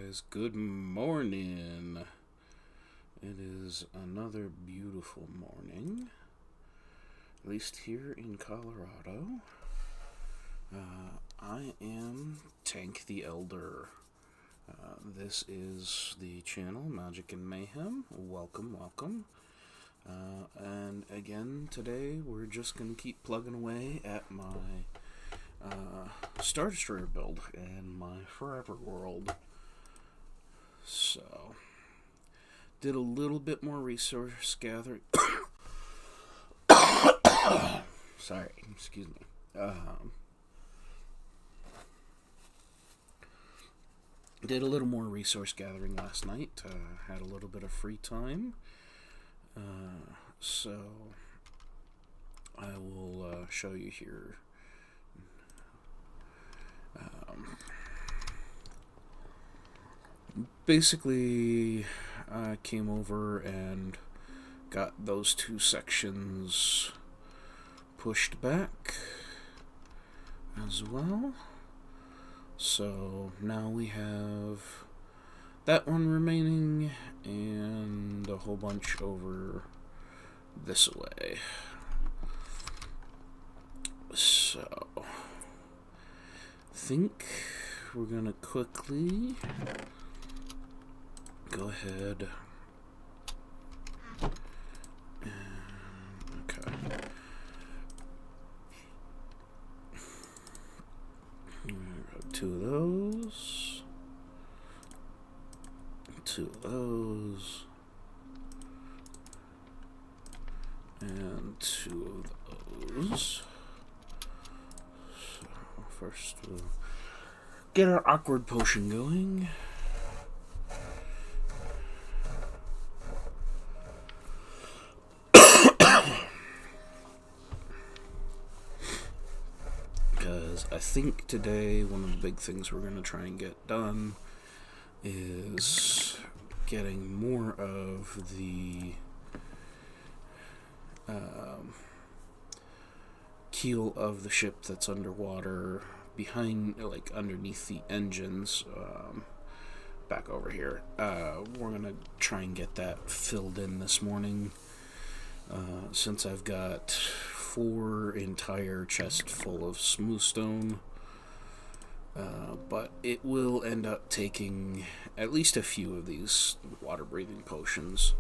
guys, good morning. It is another beautiful morning, at least here in Colorado. I am TanktheElder. This is the channel Magic and Mayhem. Welcome. And again, today we're just going to keep plugging away at my Star Destroyer build and my Forever World. So, did a little bit more resource gathering. Sorry, excuse me. Did a little more resource gathering last night. Had a little bit of free time. So, I will show you here. Basically, I came over and got those two sections pushed back as well. So now we have that one remaining and a whole bunch over this way. So I think we're gonna quickly go ahead and, okay. Two of those, and two of those. So first we'll get our awkward potion going. Because I think today one of the big things we're going to try and get done is getting more of the keel of the ship that's underwater, behind, like underneath the engines, back over here. We're going to try and get that filled in this morning, since I've got 4 entire chests full of smooth stone, but it will end up taking at least a few of these water breathing potions,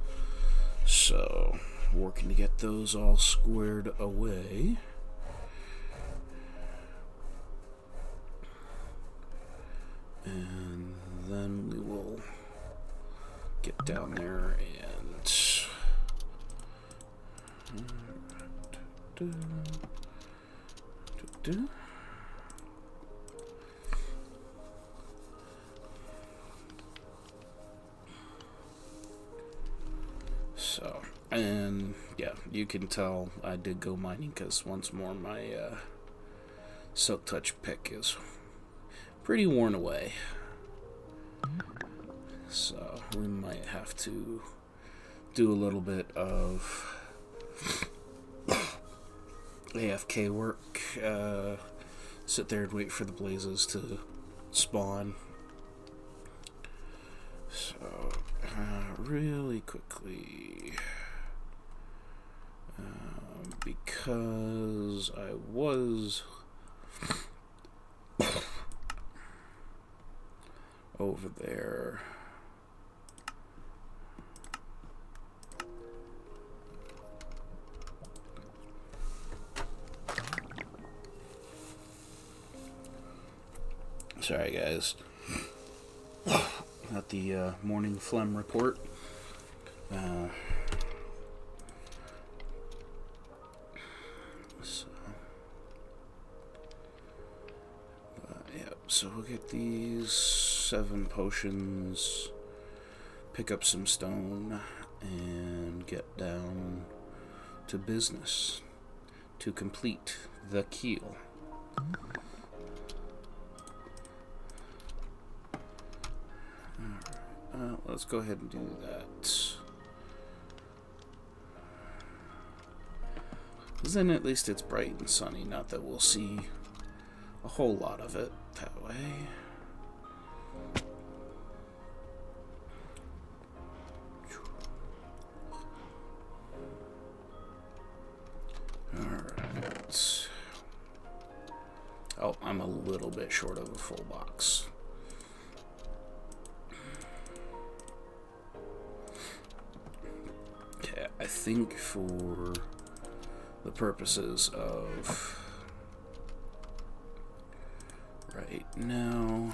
so working to get those all squared away. And then we will get down there and so, and yeah, you can tell I did go mining because once more my Silk Touch pick is pretty worn away, so we might have to do a little bit of AFK work, sit there and wait for the blazes to spawn. So, really quickly, because I was over there. Sorry, guys. Got the morning phlegm report. So we'll get these 7 potions, pick up some stone, and get down to business to complete the keel. Alright, let's go ahead and do that. Because then at least it's bright and sunny, not that we'll see a whole lot of it that way. I'm a little bit short of a full box. Okay, I think for the purposes of right now,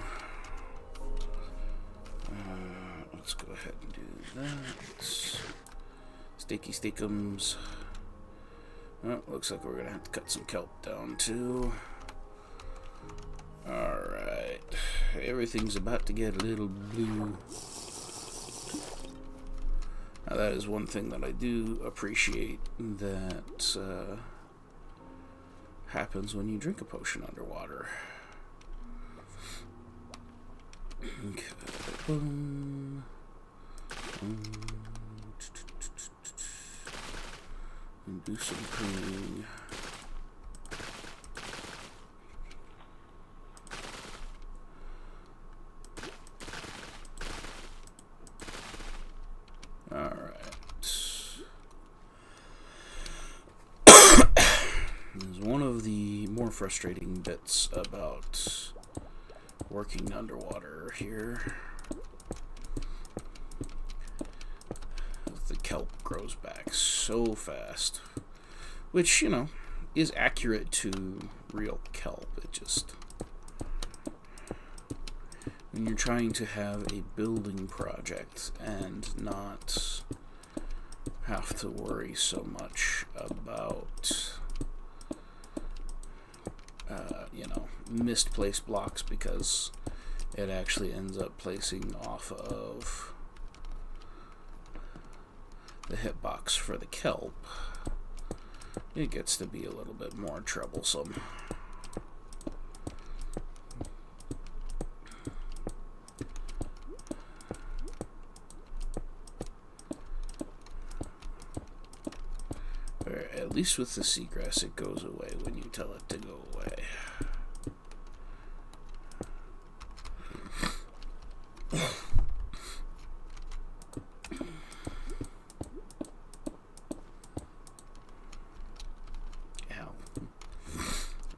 let's go ahead and do that. Steaky steakums. Oh, looks like we're gonna have to cut some kelp down too. Alright. Everything's about to get a little blue. Now that is one thing that I do appreciate that happens when you drink a potion underwater. Okay. Boom. And do some pruning. Alright. There's one of the more frustrating bits about working underwater here. The kelp grows back so fast, which, you know, is accurate to real kelp. It just, when you're trying to have a building project and not have to worry so much about you know, misplaced blocks, because it actually ends up placing off of the hitbox for the kelp, it gets to be a little bit more troublesome. Or at least with the seagrass, it goes away when you tell it to go away.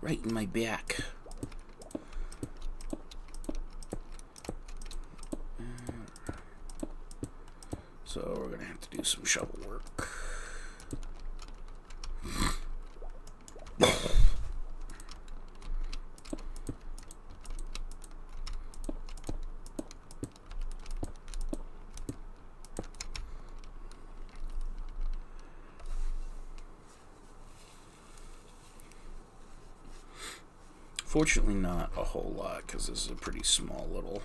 Right in my back. So we're gonna have to do some shovel work. Fortunately not a whole lot, because this is a pretty small little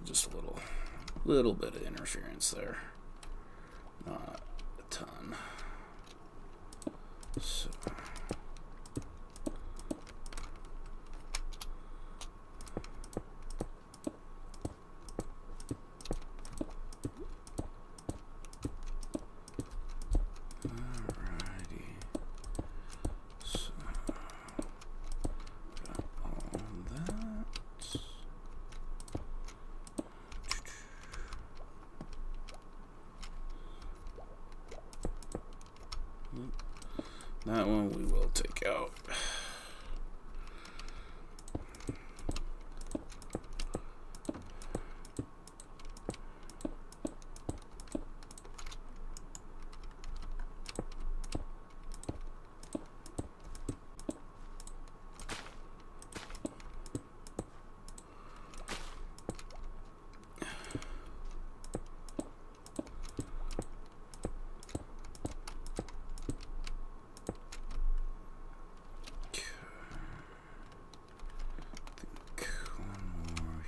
just a little bit of interference there, not a ton. So that one we will take out.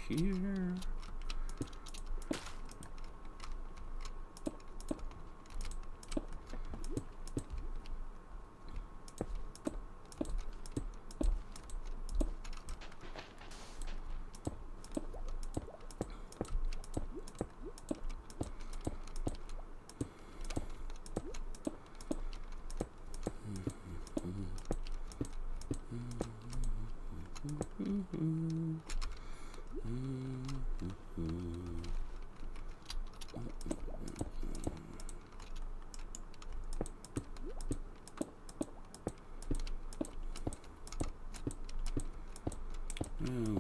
Here.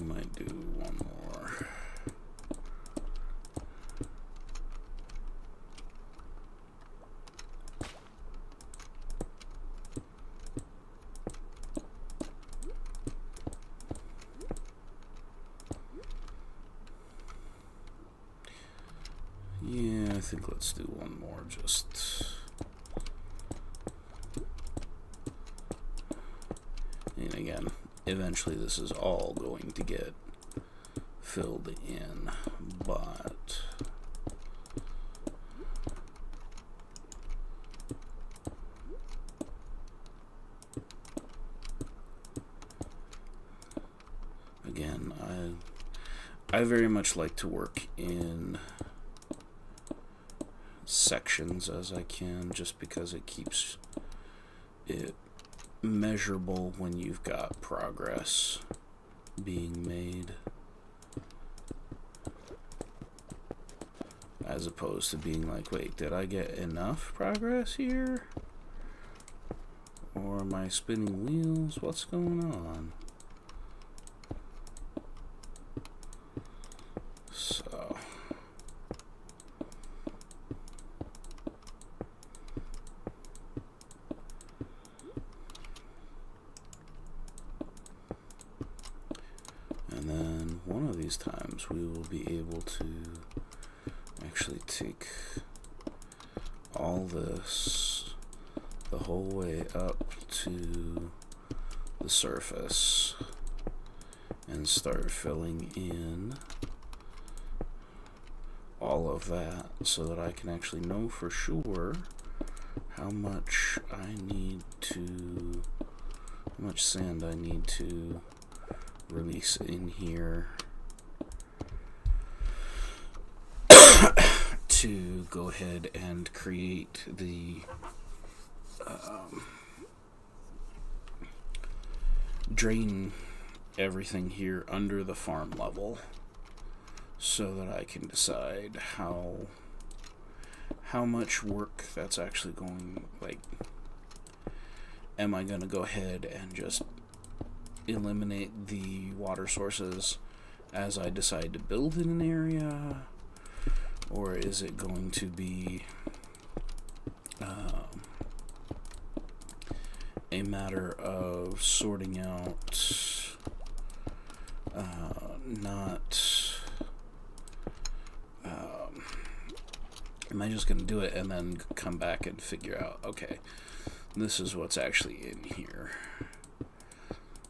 Might do one more. Yeah, I think let's do one more, just... And again, eventually this is all going to get filled in, but... Again, I very much like to work in sections as I can, just because it keeps it measurable when you've got progress being made, as opposed to being like, wait, did I get enough progress here? Or am I spinning wheels? What's going on? So and then one of these times we will be able to actually take all this the whole way up to the surface and start filling in all of that, so that I can actually know for sure how much sand I need to release in here to go ahead and create the drain everything here under the farm level, so that I can decide how much work that's actually going, like, am I going to go ahead and just eliminate the water sources as I decide to build in an area, or is it going to be a matter of sorting out am I just going to do it and then come back and figure out, okay, this is what's actually in here?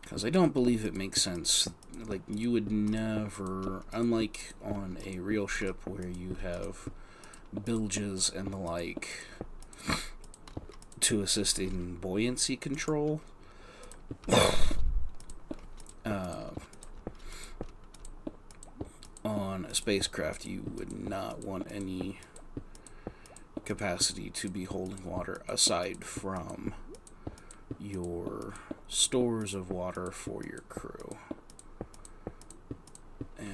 Because I don't believe it makes sense. Like, you would never, unlike on a real ship where you have bilges and the like to assist in buoyancy control, on a spacecraft you would not want any capacity to be holding water aside from your stores of water for your crew. And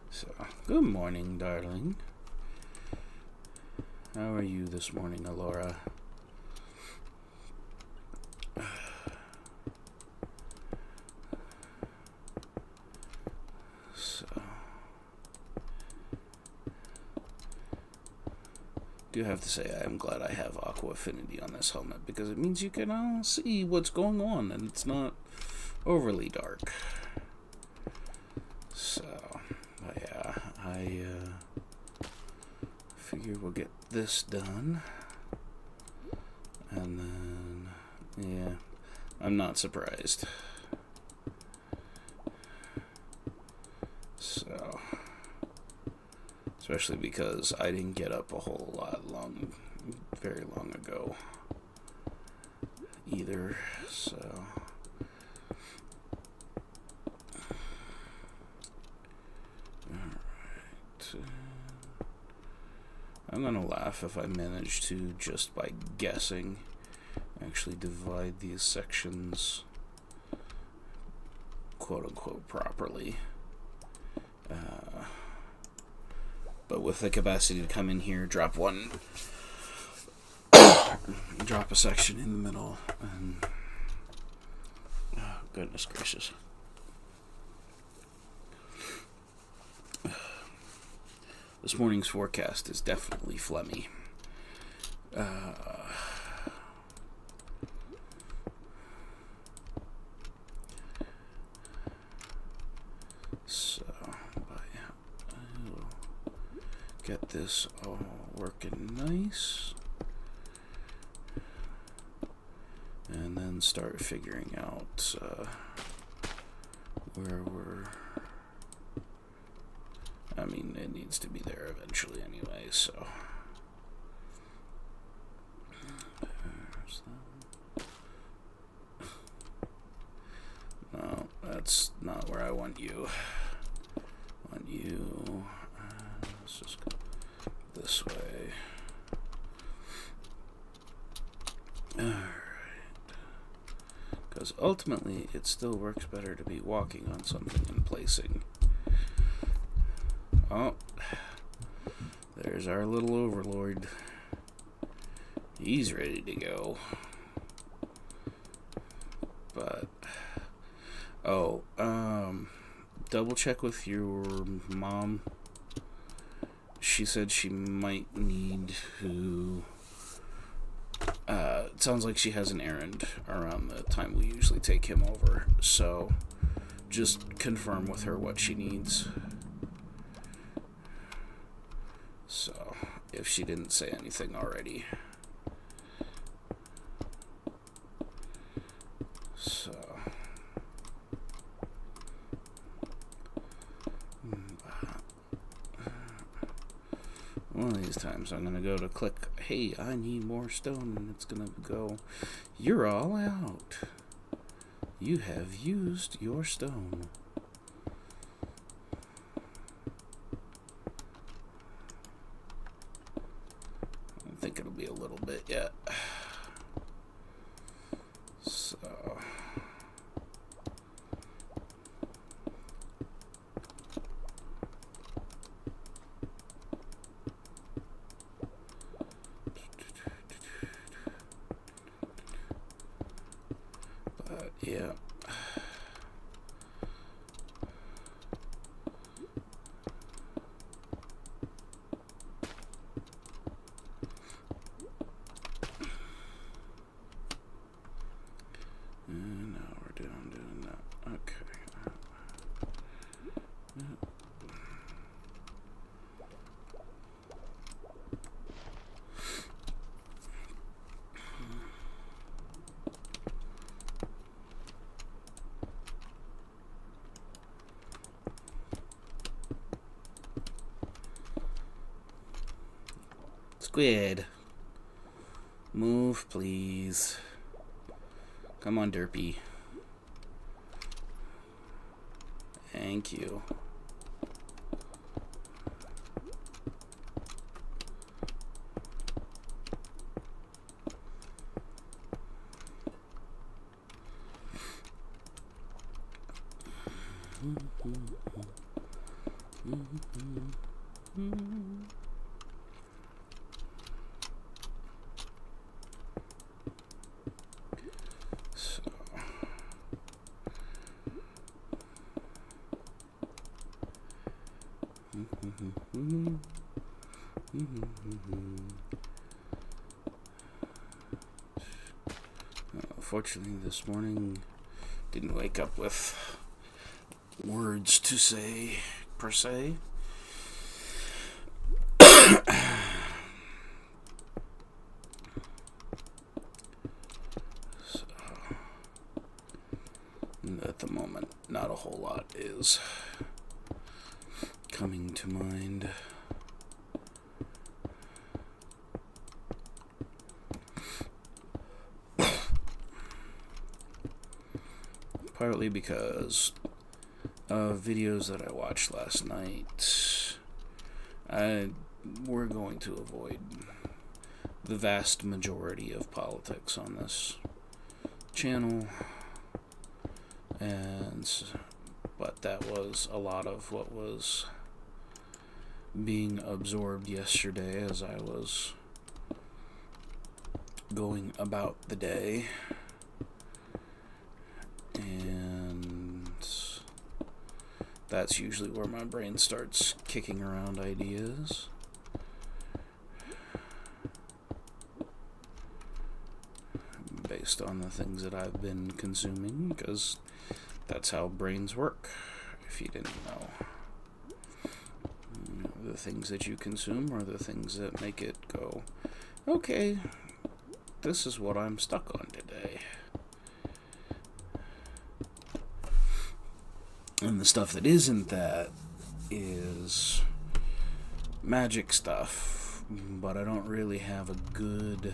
so, good morning, darling. How are you this morning, Alora? Do have to say I am glad I have Aqua Affinity on this helmet, because it means you can see what's going on and it's not overly dark. So, but yeah, I figure we'll get this done, and then, yeah, I'm not surprised. So, especially because I didn't get up a whole lot very long ago either, so. Alright. I'm gonna laugh if I manage to, just by guessing, actually divide these sections quote-unquote properly. But with the capacity to come in here, drop a section in the middle, and oh, goodness gracious. This morning's forecast is definitely phlegmy. So, yeah, I will get this all working nice, and then start figuring out where we're... I mean, it needs to be there eventually anyway, so... No, that's not where I want you. I want you... let's just go this way. Alright. Because ultimately, it still works better to be walking on something and placing. Oh, there's our little overlord. He's ready to go. But, double check with your mom. She said she might need to... it sounds like she has an errand around the time we usually take him over. So, just confirm with her what she needs. So, if she didn't say anything already. So, one of these times I'm gonna go to click, hey, I need more stone, and it's gonna go, you're all out. You have used your stone. I think it'll be a little bit yet. So... but, yeah. And now we're doing that. Okay. Squid. Move, please. Come on, Derpy. Thank you. So, fortunately, this morning didn't wake up with words to say, per se. So, at the moment, not a whole lot is coming to mind. Partly because of videos that I watched last night. we're going to avoid the vast majority of politics on this channel, but that was a lot of what was being absorbed yesterday as I was going about the day, and that's usually where my brain starts kicking around ideas. Based on the things that I've been consuming, because that's how brains work, if you didn't know. The things that you consume are the things that make it go, okay, this is what I'm stuck on today. And the stuff that isn't that is magic stuff, but I don't really have a good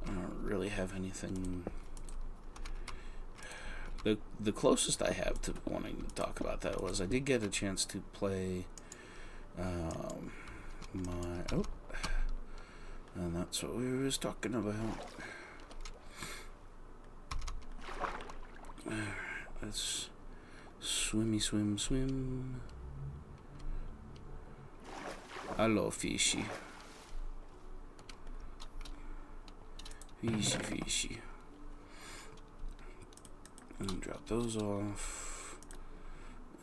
I don't really have anything. The closest I have to wanting to talk about that was I did get a chance to play and that's what we was talking about. Let's swim. Hello, fishy. Fishy. And drop those off.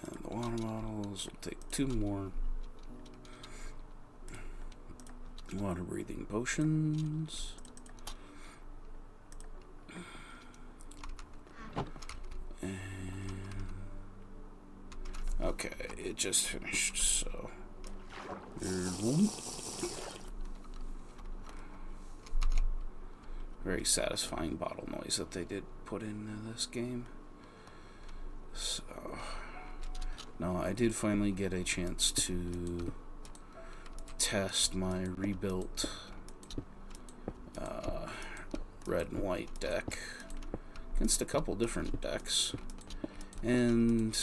And the water bottles. We'll take 2 more water breathing potions. And okay, it just finished, so very satisfying bottle noise that they did put into this game. So now I did finally get a chance to test my rebuilt red and white deck against a couple different decks, and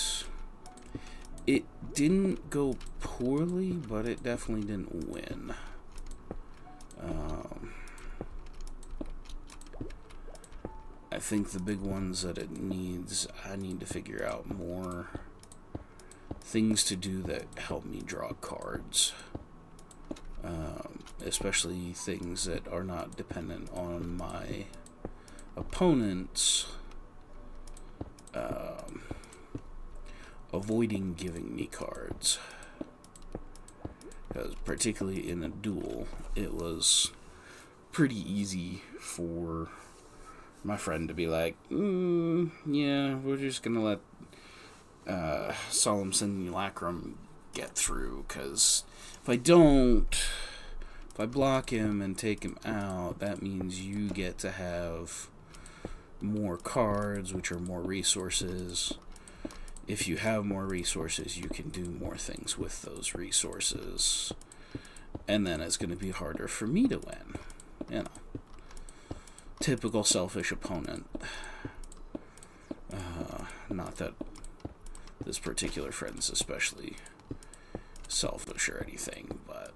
it didn't go poorly, but it definitely didn't win. I think the big ones that I need to figure out more things to do that help me draw cards. Especially things that are not dependent on my opponents avoiding giving me cards. Because particularly in a duel, it was pretty easy for my friend to be like, yeah, we're just gonna let Solemn Simulacrum get through, because if I block him and take him out, that means you get to have more cards, which are more resources. If you have more resources, you can do more things with those resources. And then it's going to be harder for me to win. You know. Typical selfish opponent. Not that this particular friend's especially selfish or anything, but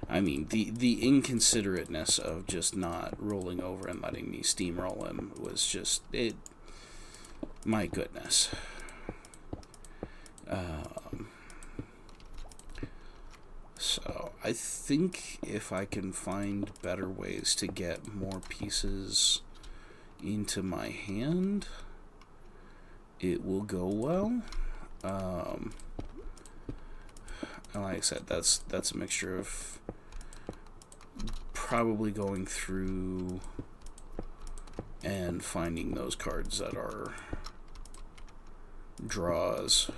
I mean, the inconsiderateness of just not rolling over and letting me steamroll him was just, my goodness. So I think if I can find better ways to get more pieces into my hand, it will go well. And like I said, that's a mixture of probably going through and finding those cards that are draws,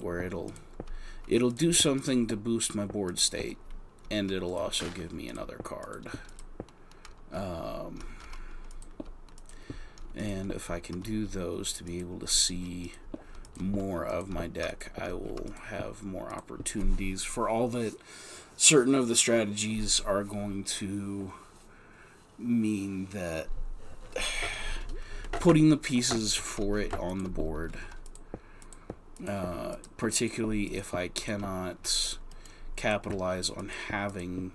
where it'll do something to boost my board state, and it'll also give me another card. And if I can do those to be able to see more of my deck, I will have more opportunities. For all that certain of the strategies are going to mean that putting the pieces for it on the board, particularly if I cannot capitalize on having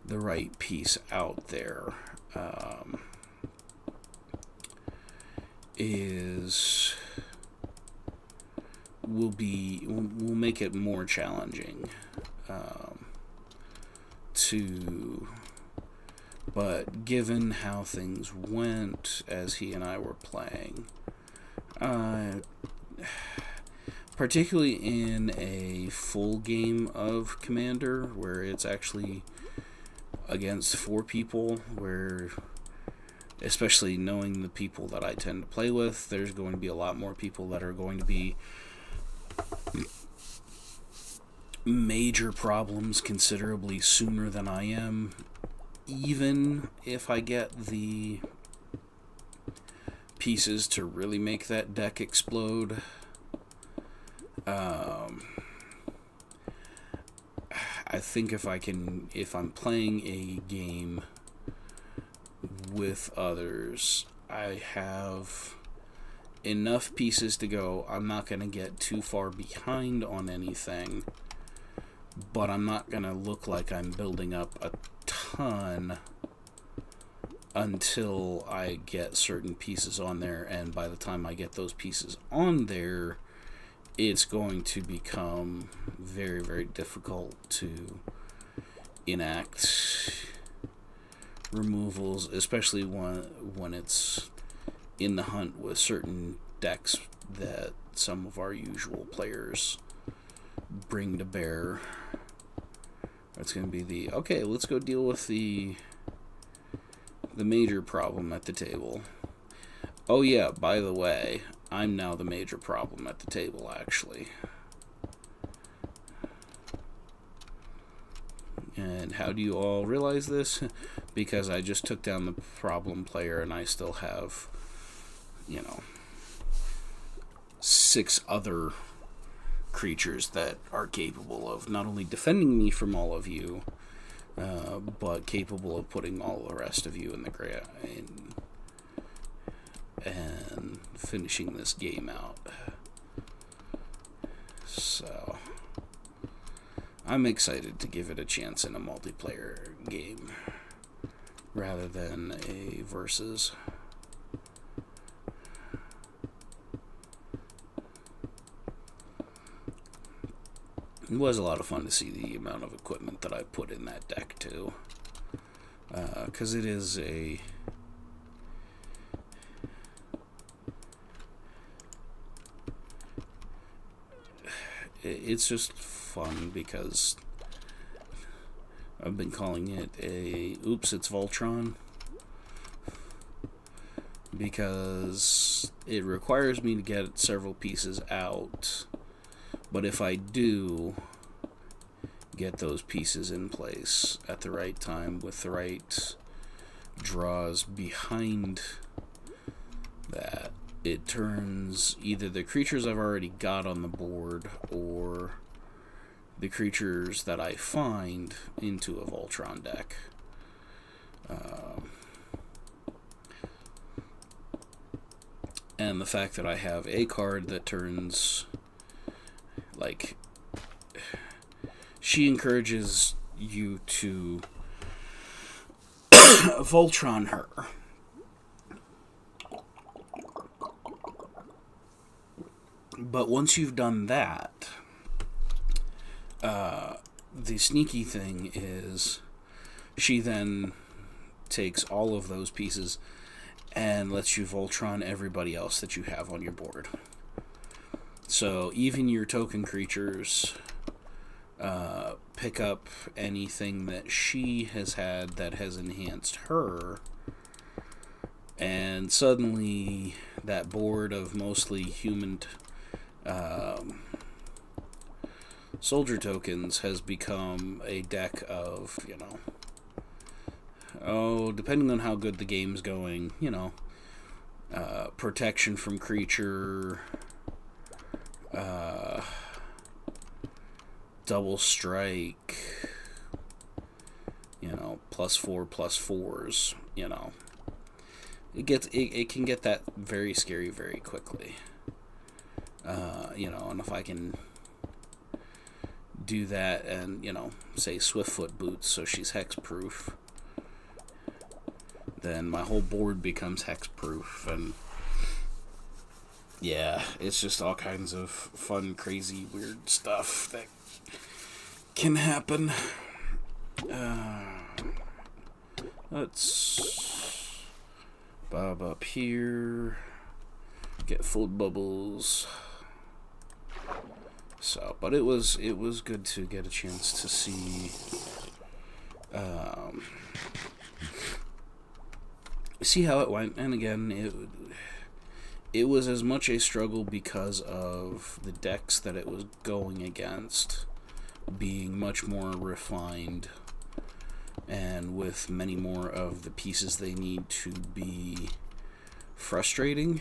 the right piece out there, will make it more challenging but given how things went as he and I were playing, particularly in a full game of Commander where it's actually against 4 people, where, especially knowing the people that I tend to play with, there's going to be a lot more people that are going to be major problems considerably sooner than I am, even if I get the pieces to really make that deck explode. I think if I'm playing a game with others, I have enough pieces to go. I'm not going to get too far behind on anything, but I'm not going to look like I'm building up a ton until I get certain pieces on there, and by the time I get those pieces on there, it's going to become very, very difficult to enact removals, especially when it's in the hunt with certain decks that some of our usual players bring to bear. That's going to be okay, let's go deal with the major problem at the table. Oh yeah, by the way, I'm now the major problem at the table, actually. And how do you all realize this? Because I just took down the problem player and I still have, 6 other creatures that are capable of not only defending me from all of you, but capable of putting all the rest of you in the ground and finishing this game out. So I'm excited to give it a chance in a multiplayer game rather than a versus. It was a lot of fun to see the amount of equipment that I put in that deck too, because it is it's just fun because I've been calling it oops, it's Voltron, because it requires me to get several pieces out, but if I do get those pieces in place at the right time with the right draws behind that, it turns either the creatures I've already got on the board or the creatures that I find into a Voltron deck. And the fact that I have a card that turns, like, she encourages you to Voltron her. But once you've done that, the sneaky thing is she then takes all of those pieces and lets you Voltron everybody else that you have on your board. So even your token creatures pick up anything that she has had that has enhanced her, and suddenly that board of mostly human soldier tokens has become a deck of, depending on how good the game's going, protection from creature, double strike, +4/+4s, it can get that very scary very quickly. And if I can do that and, say Swiftfoot boots so she's hexproof, then my whole board becomes hexproof, and yeah, it's just all kinds of fun, crazy, weird stuff that can happen. Let's bob up here, get food bubbles. So, but it was good to get a chance to see see how it went. And again, it was as much a struggle because of the decks that it was going against being much more refined and with many more of the pieces they need to be frustrating,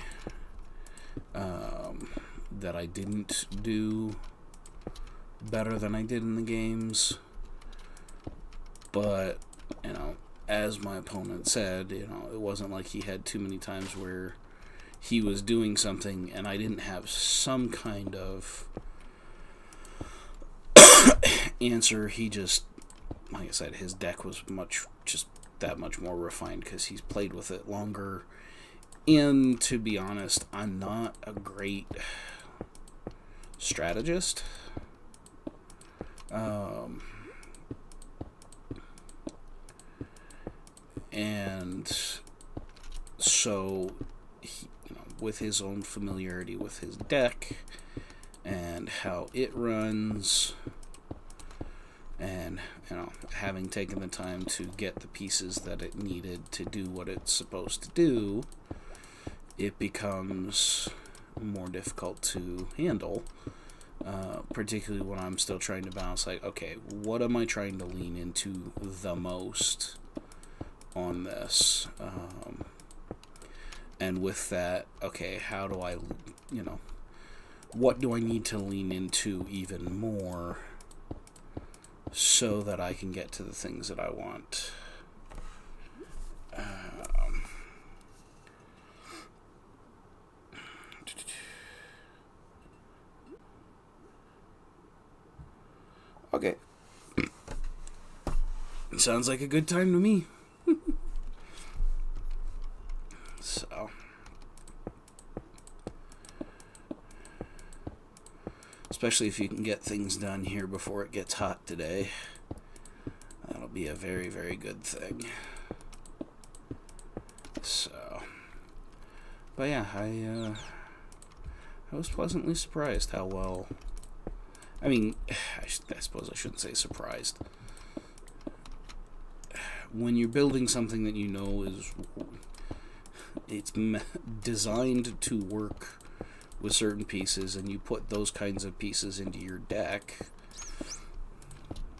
that I didn't do better than I did in the games. But, as my opponent said, it wasn't like he had too many times where he was doing something and I didn't have some kind of answer. He just, like I said, his deck was just that much more refined because he's played with it longer. And to be honest, I'm not a great strategist. And so, with his own familiarity with his deck and how it runs, and having taken the time to get the pieces that it needed to do what it's supposed to do, it becomes more difficult to handle, particularly when I'm still trying to balance, like, okay, what am I trying to lean into the most on this? And with that, okay, how do I, what do I need to lean into even more so that I can get to the things that I want? Okay. Sounds like a good time to me. So, especially if you can get things done here before it gets hot today, that'll be a very, very good thing. So, but yeah, I was pleasantly surprised how well. I mean, I suppose I shouldn't say surprised. When you're building something that it's designed to work with certain pieces, and you put those kinds of pieces into your deck,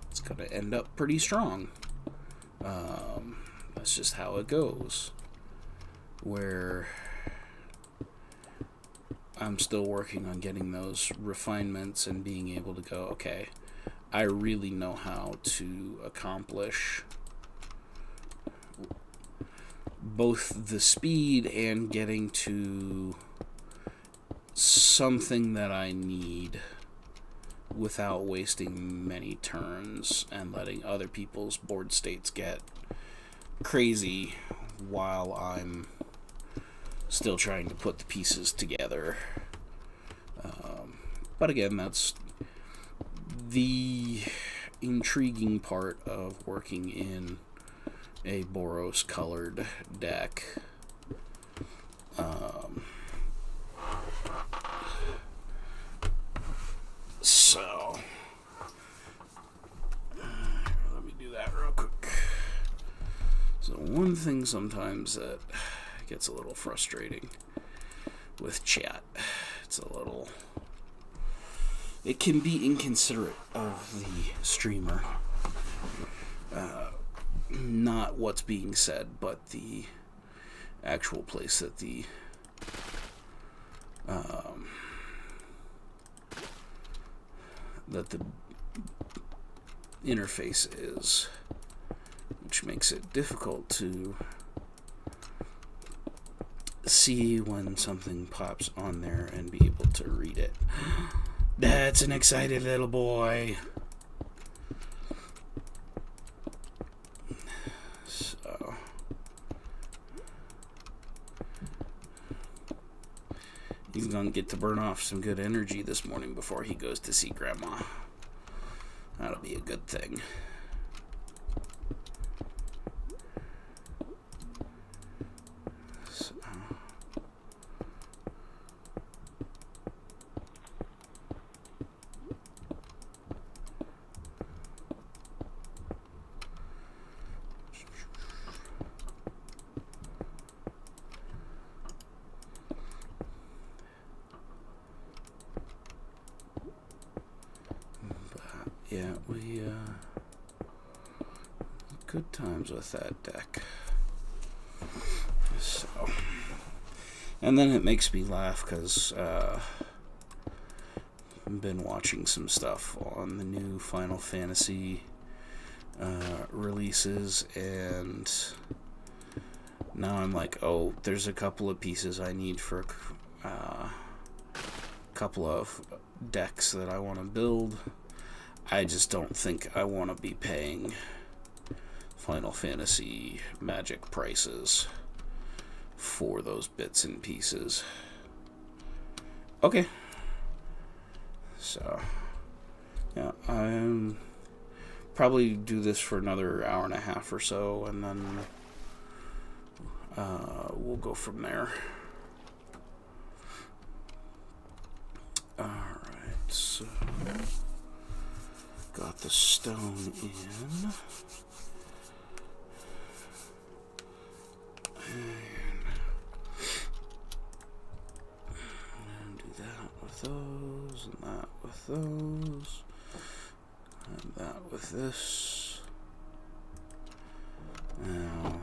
it's going to end up pretty strong. That's just how it goes. Where I'm still working on getting those refinements and being able to go, okay, I really know how to accomplish both the speed and getting to something that I need without wasting many turns and letting other people's board states get crazy while I'm still trying to put the pieces together. But again, that's the intriguing part of working in a Boros colored deck. So let me do that real quick. So one thing sometimes that gets a little frustrating with chat, it can be inconsiderate of the streamer. Not what's being said, but the actual place that the interface is, which makes it difficult to see when something pops on there and be able to read it. That's an excited little boy. So he's gonna get to burn off some good energy this morning before he goes to see Grandma. That'll be a good thing. Yeah, we, good times with that deck. So, and then it makes me laugh because, I've been watching some stuff on the new Final Fantasy, releases, and now I'm like, oh, there's a couple of pieces I need for, a couple of decks that I want to build. I just don't think I want to be paying Final Fantasy Magic prices for those bits and pieces. Okay. So, yeah, I'm probably do this for another hour and a half or so, and then we'll go from there. Alright, so got the stone in. And do that with those, and that with those, and that with this. Now,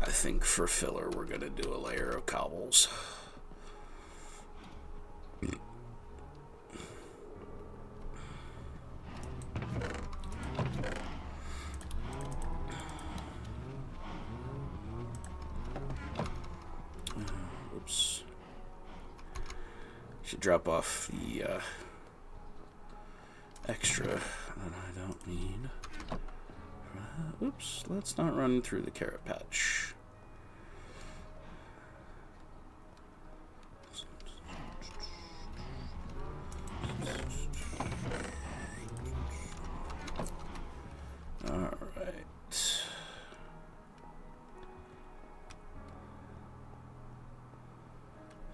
I think for filler we're going to do a layer of cobbles. Should drop off the extra that I don't need. Oops, let's not run through the carrot patch. Alright.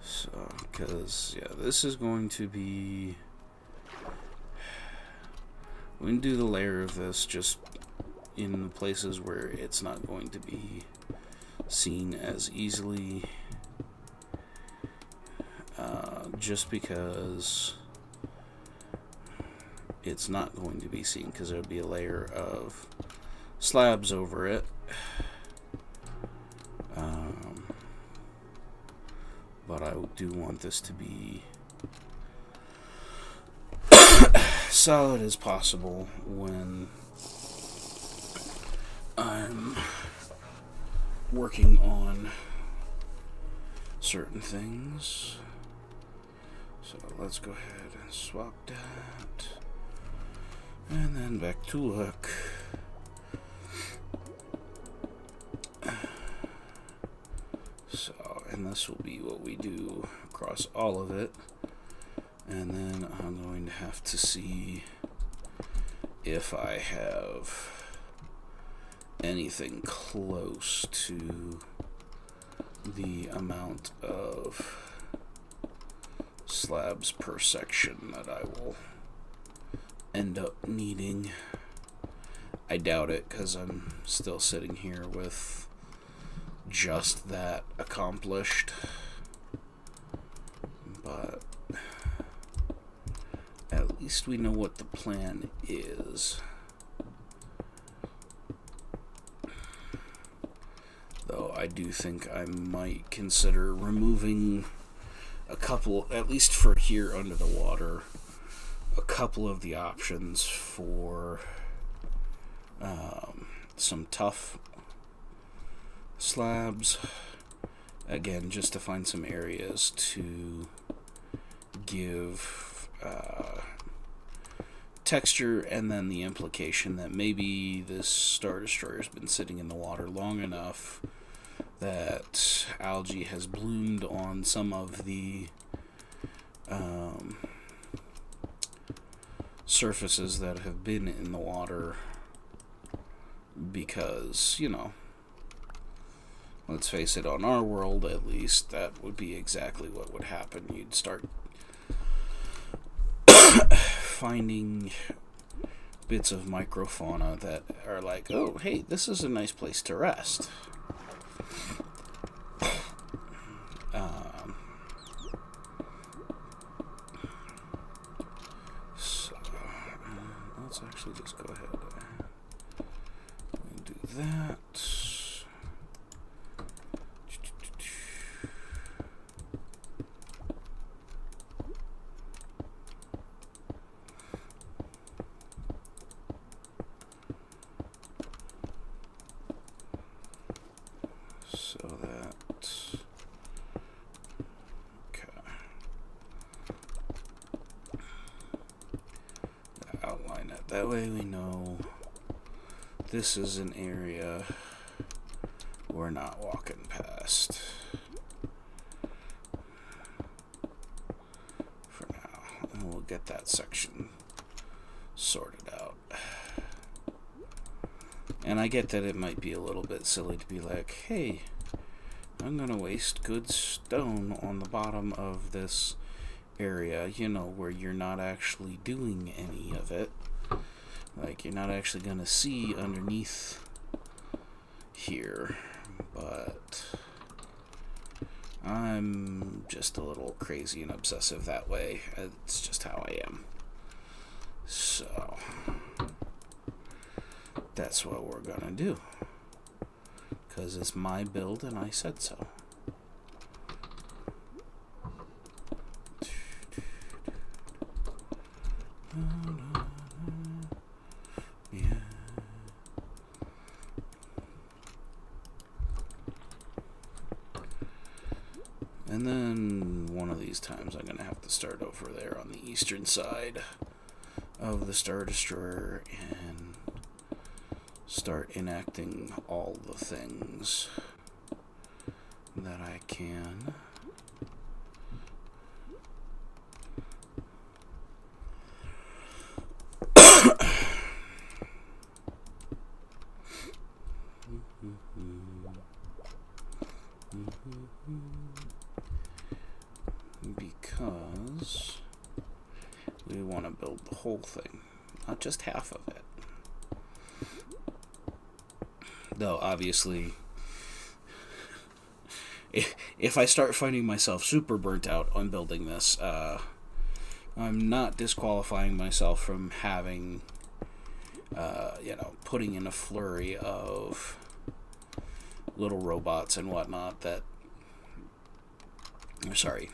So, because, yeah, this is going to be... We can do the layer of this just in the places where it's not going to be seen as easily. Just because it's not going to be seen, because there'll be a layer of slabs over it. But I do want this to be solid as possible when I'm working on certain things. So let's go ahead and swap that, and then back to work. So, and this will be what we do across all of it. And then I'm going to have to see if I have anything close to the amount of slabs per section that I will end up needing. I doubt it, because I'm still sitting here with just that accomplished. But at least we know what the plan is. Though I do think I might consider removing a couple, at least for here under the water, a couple of the options for some tough slabs. Again, just to find some areas to give texture, and then the implication that maybe this Star Destroyer's been sitting in the water long enough that algae has bloomed on some of the surfaces that have been in the water, because, let's face it, on our world at least, that would be exactly what would happen. You'd start finding bits of microfauna that are like, oh, hey, this is a nice place to rest. So, let's actually just go ahead and do that. That way we know this is an area we're not walking past for now, and we'll get that section sorted out. And I get that it might be a little bit silly to be like, hey, I'm gonna waste good stone on the bottom of this area, where you're not actually doing any of it. Like, you're not actually going to see underneath here, but I'm just a little crazy and obsessive that way. It's just how I am. So, that's what we're going to do, because it's my build and I said so. And then one of these times I'm going to have to start over there on the eastern side of the Star Destroyer and start enacting all the things that I can. Because we want to build the whole thing, not just half of it. Though, obviously, if I start finding myself super burnt out on building this, I'm not disqualifying myself from having, putting in a flurry of little robots and whatnot that... Sorry,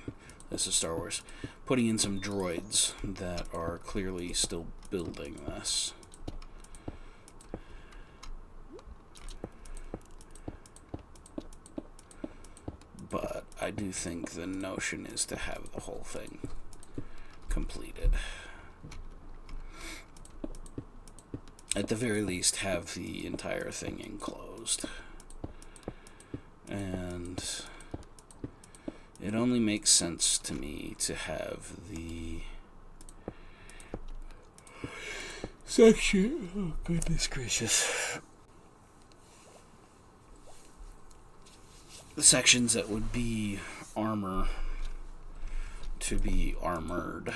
this is Star Wars. Putting in some droids that are clearly still building this. But I do think the notion is to have the whole thing completed. At the very least, have the entire thing enclosed. And it only makes sense to me to have the section, oh goodness gracious, the sections that would be armor to be armored.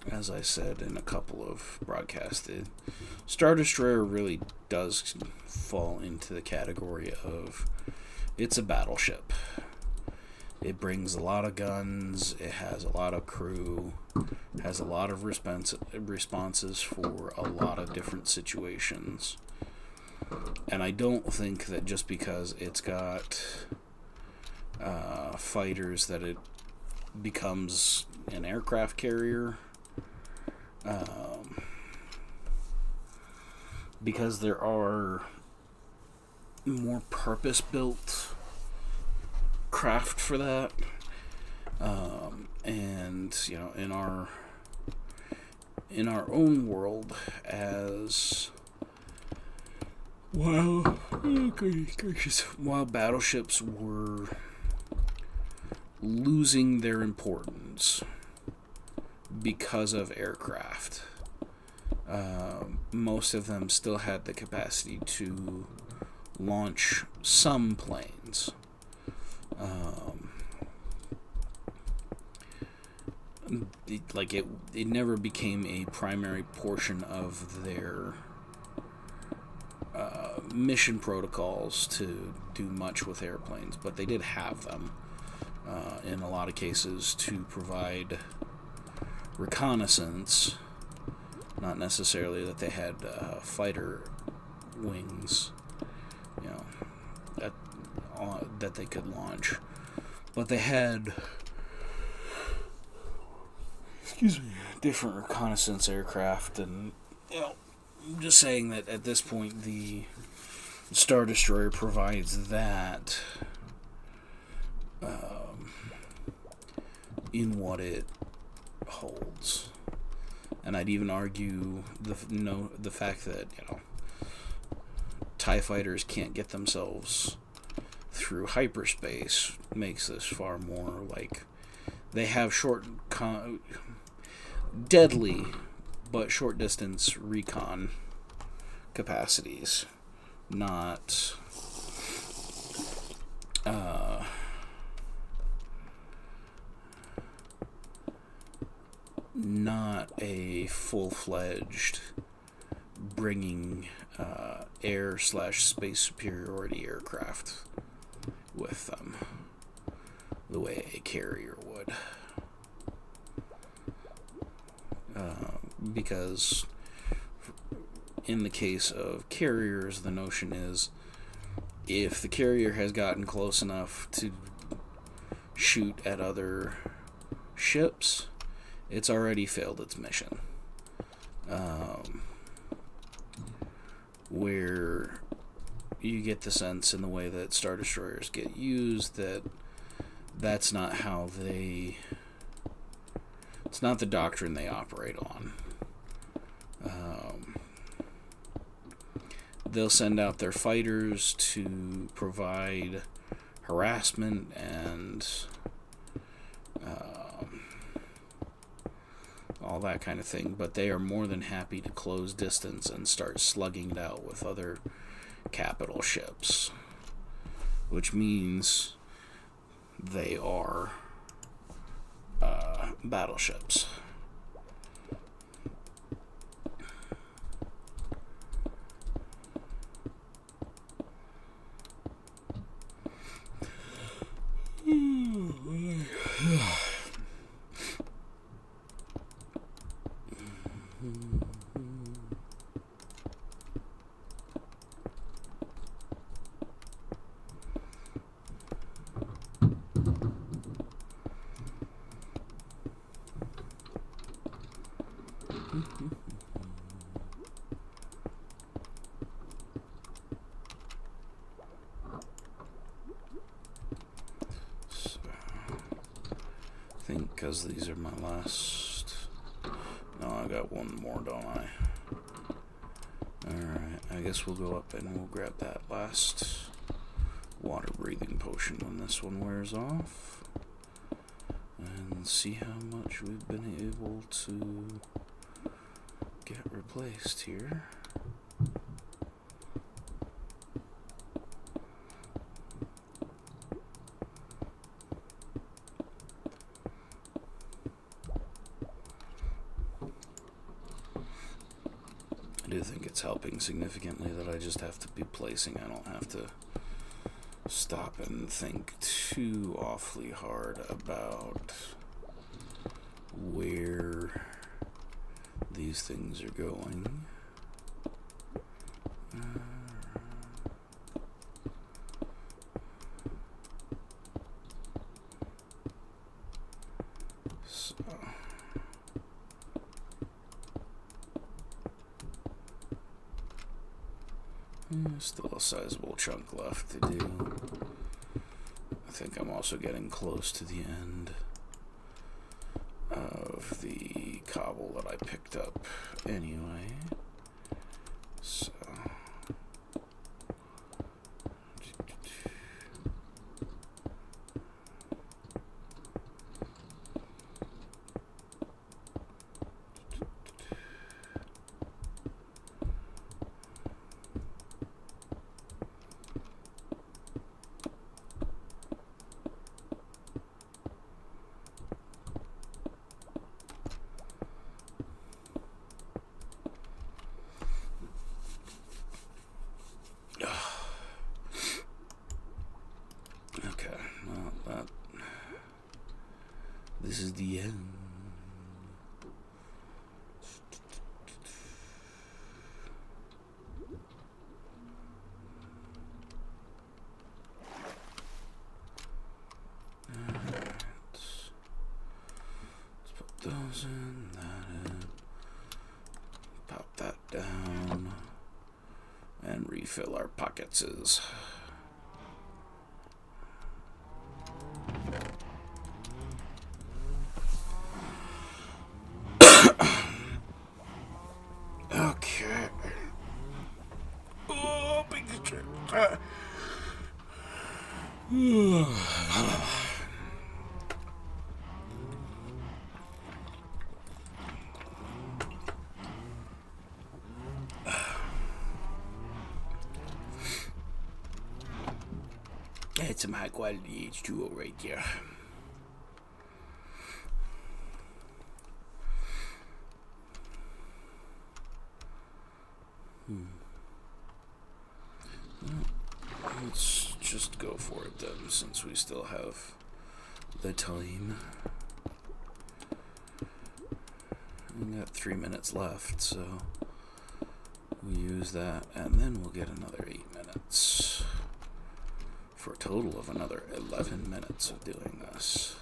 As I said in a couple of broadcasts, the Star Destroyer really does fall into the category of, it's a battleship. It brings a lot of guns, it has a lot of crew, has a lot of responses for a lot of different situations. And I don't think that just because it's got fighters that it becomes an aircraft carrier. because there are more purpose-built craft for that, and you know, in our own world, as while battleships were losing their importance because of aircraft, most of them still had the capacity to launch some planes. It never became a primary portion of their mission protocols to do much with airplanes, but they did have them in a lot of cases to provide reconnaissance. Not necessarily that they had fighter wings, you know, that they could launch, but they had, different reconnaissance aircraft. And you know, I'm just saying that at this point the Star Destroyer provides that in what it holds. And I'd even argue the fact that, you know, TIE fighters can't get themselves through hyperspace makes this far more like they have deadly but short distance recon capacities, not a full-fledged bringing air/space superiority aircraft with them the way a carrier would. Because in the case of carriers, the notion is if the carrier has gotten close enough to shoot at other ships, it's already failed its mission. Where you get the sense in the way that Star Destroyers get used that that's not how it's not the doctrine they operate on. They'll send out their fighters to provide harassment and all that kind of thing, but they are more than happy to close distance and start slugging it out with other capital ships, which means they are battleships. Because these are my last. No, I got one more, don't I? Alright, I guess we'll go up and we'll grab that last water breathing potion when this one wears off, and see how much we've been able to get replaced here. I do think it's helping significantly that I just have to be placing. I don't have to stop and think too awfully hard about where these things are going. Still a sizable chunk left to do. I think I'm also getting close to the end of the cobble that I picked up anyway. So... This is the end. Let's put those in, that in. Pop that down. And refill our pockets. Okay. Oh, big trip. That's some high quality H2O right there. Let's just go for it then, since we still have the time. We got 3 minutes left, so we use that, and then we'll get another 8 minutes. For a total of another 11 minutes of doing this.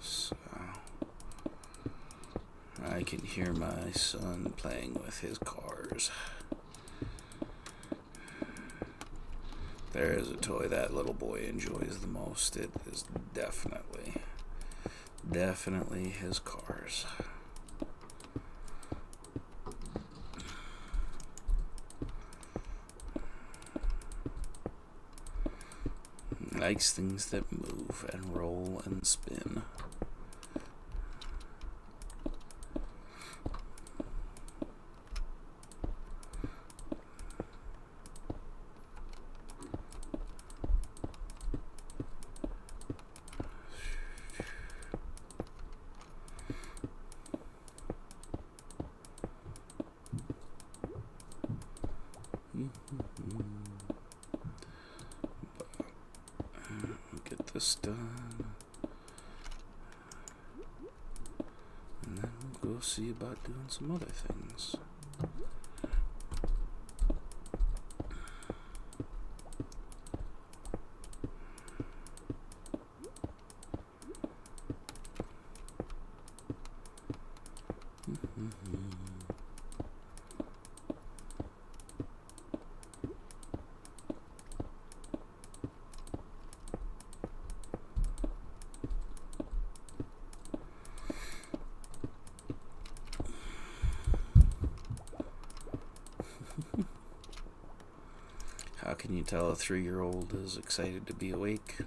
So, I can hear my son playing with his cars. There is a toy that little boy enjoys the most. It is definitely his cars. He likes things that move and roll and spin. Get this done, and then we'll go see about doing some other things. How can you tell a 3-year-old is excited to be awake?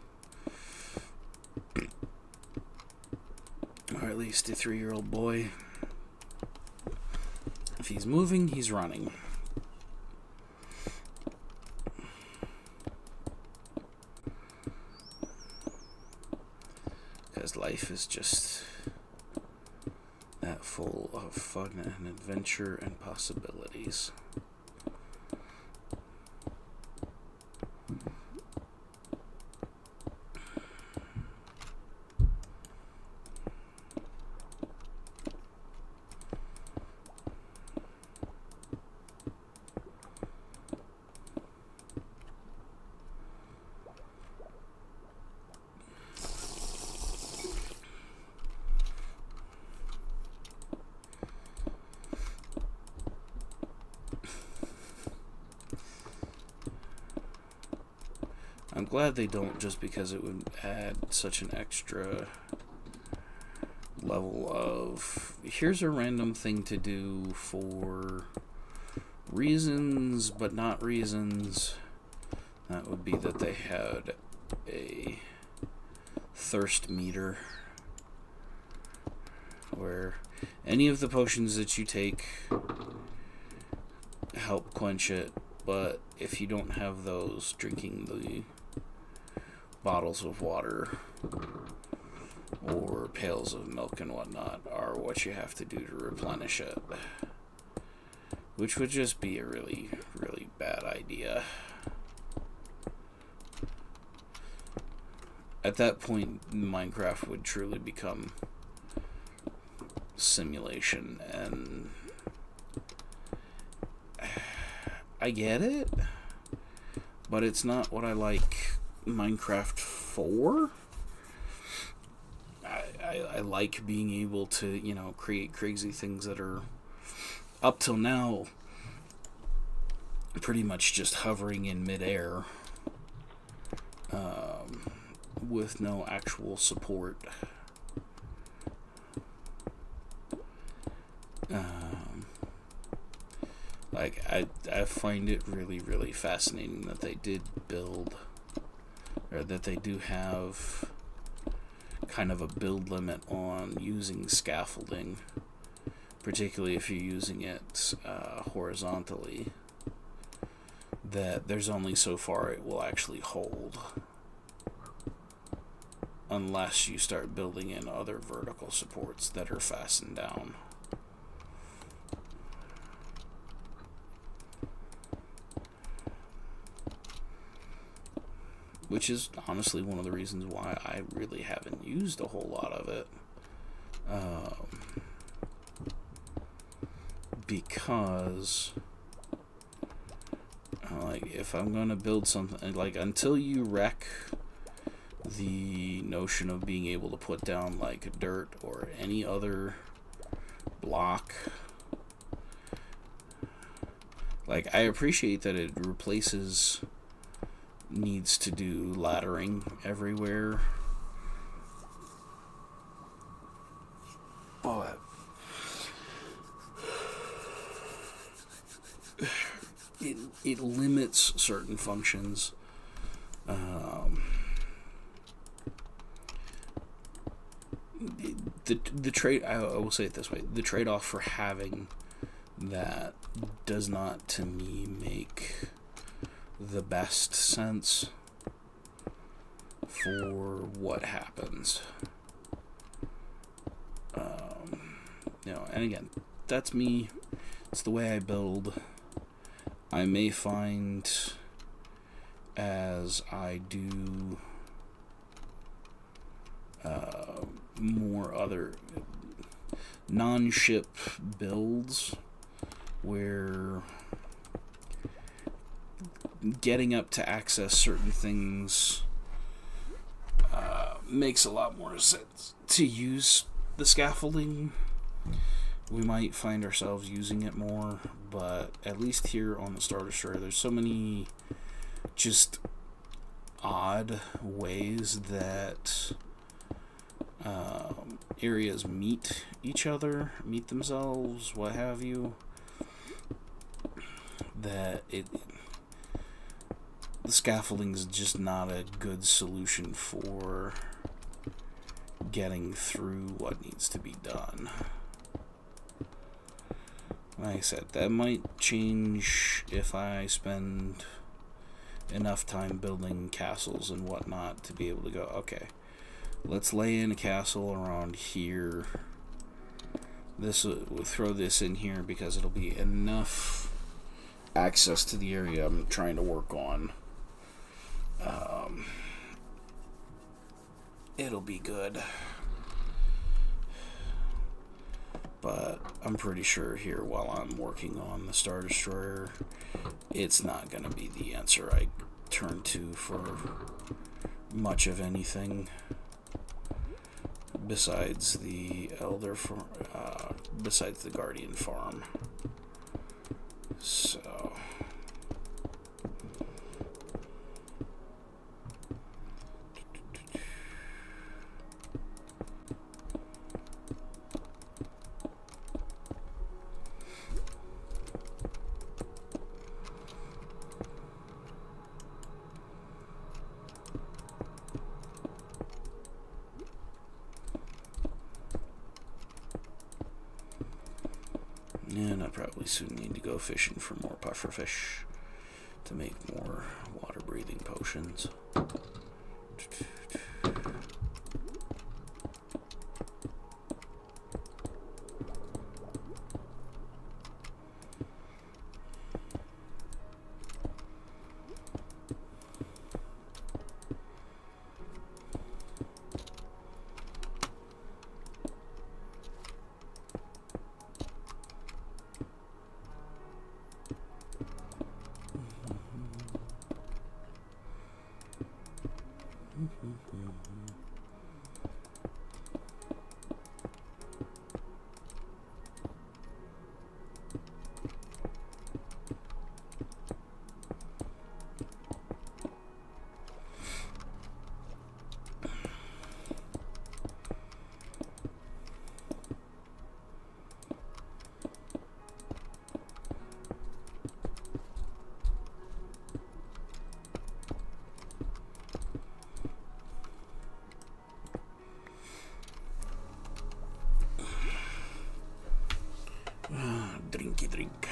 Or at least a 3-year-old boy. If he's moving, he's running. Because life is just that full of fun and adventure and possibilities. I'm glad they don't, just because it would add such an extra level of, here's a random thing to do for reasons but not reasons. That would be that they had a thirst meter where any of the potions that you take help quench it, but if you don't have those, drinking the bottles of water or pails of milk and whatnot are what you have to do to replenish it, which would just be a really, really bad idea. At that point, Minecraft would truly become simulation, and I get it, but it's not what I like Minecraft for. I like being able to, you know, create crazy things that are, up till now, pretty much just hovering in midair, with no actual support. Like, I find it really, really fascinating that they did build, or that they do have kind of a build limit on using scaffolding, particularly if you're using it horizontally, that there's only so far it will actually hold, unless you start building in other vertical supports that are fastened down. Which is honestly one of the reasons why I really haven't used a whole lot of it. Because, like, if I'm going to build something, like, until you wreck the notion of being able to put down, like, dirt or any other block, like, I appreciate that it replaces, needs to do laddering everywhere, but it limits certain functions. The trade, I will say it this way, the trade-off for having that does not, to me, make the best sense for what happens. You know, and again, that's me. It's the way I build. I may find, as I do more other non-ship builds, where getting up to access certain things makes a lot more sense to use the scaffolding. We might find ourselves using it more, but at least here on the Star Destroyer, there's so many just odd ways that areas meet each other, meet themselves, what have you, that the scaffolding is just not a good solution for getting through what needs to be done. Like I said, that might change if I spend enough time building castles and whatnot to be able to go, okay, let's lay in a castle around here. We'll throw this in here because it'll be enough access to the area I'm trying to work on. It'll be good. But I'm pretty sure here, while I'm working on the Star Destroyer, it's not going to be the answer I turn to for much of anything besides the Elder, besides the Guardian Farm. So I probably soon need to go fishing for more pufferfish to make more water-breathing potions. Drinky drink.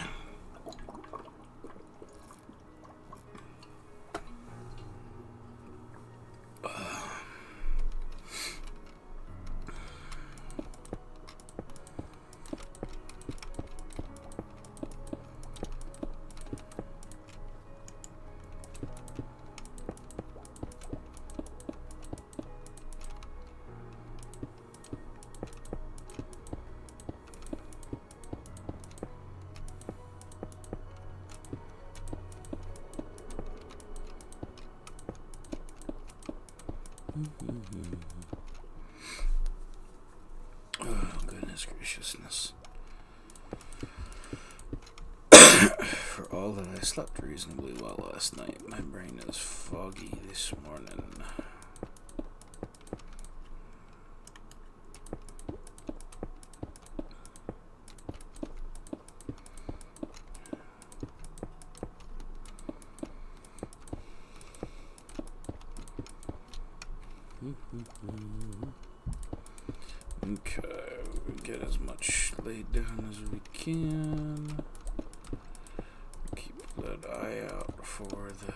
Oh, goodness graciousness. For all that I slept reasonably well last night, my brain is foggy this morning. Okay, we get as much laid down as we can. Keep a good eye out for the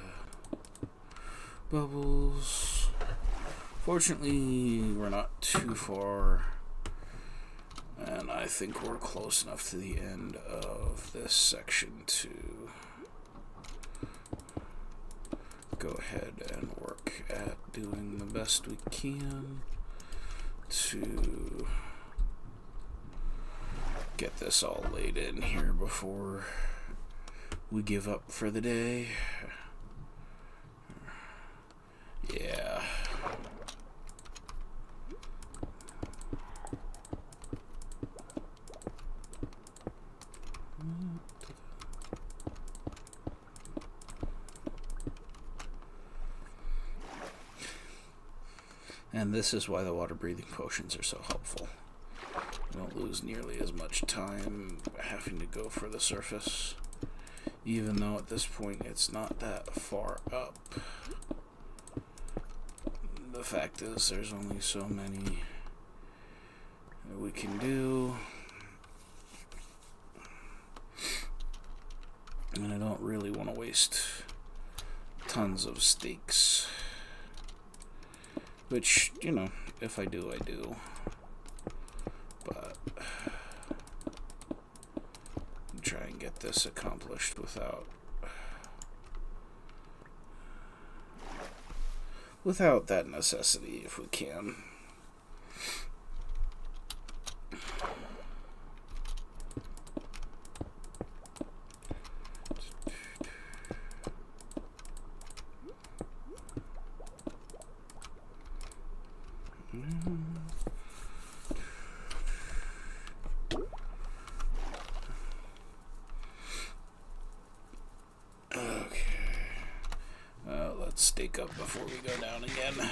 bubbles. Fortunately, we're not too far, and I think we're close enough to the end of this section to go ahead and work at doing the best we can to get this all laid in here before we give up for the day. Yeah. And this is why the water-breathing potions are so helpful. You don't lose nearly as much time having to go for the surface, even though at this point it's not that far up. The fact is, there's only so many that we can do, and I don't really want to waste tons of steaks. Which, you know, if I do, I do. But try and get this accomplished without that necessity, if we can. Let's stake up before we go down again.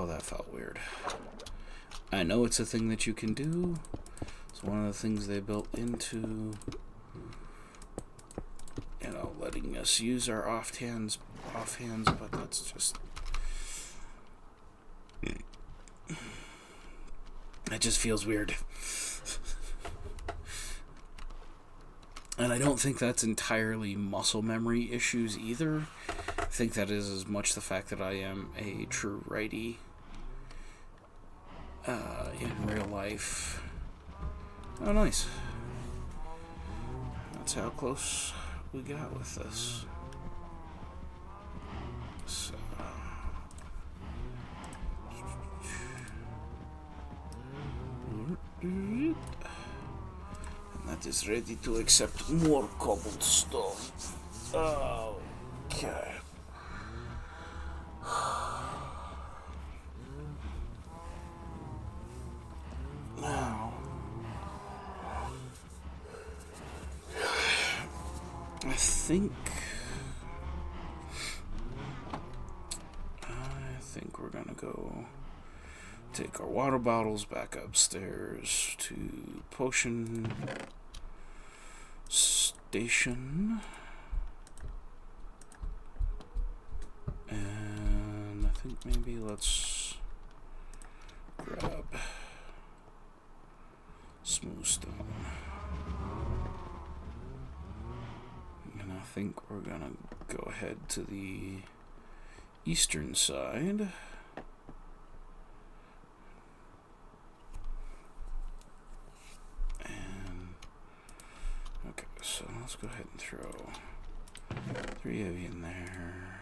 that felt weird. I know it's a thing that you can do. It's one of the things they built into, you know, letting us use our offhands, but that's just... It just feels weird. And I don't think that's entirely muscle memory issues either. I think that is as much the fact that I am a true righty in real life. Oh, nice. That's how close we got with this. So... And that is ready to accept more cobblestone. Okay. Now, I think we're gonna go take our water bottles back upstairs to potion station, and I think maybe let's grab smooth stone, and I think we're gonna go ahead to the eastern side. So let's go ahead and throw 3 of you in there.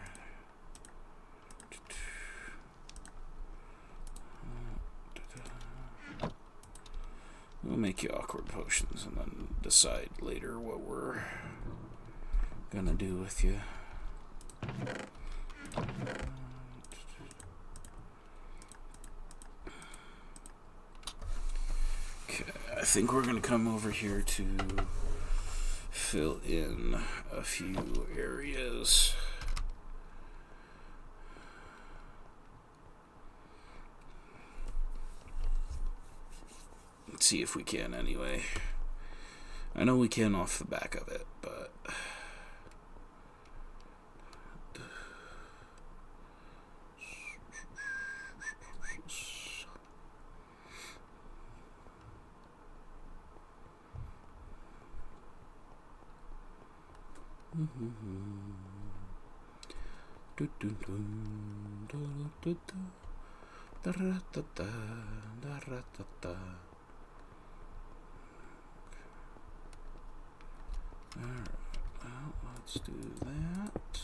We'll make you awkward potions and then decide later what we're gonna do with you. Okay, I think we're gonna come over here to fill in a few areas. Let's see if we can anyway. I know we can off the back of it, but alright, well, let's do that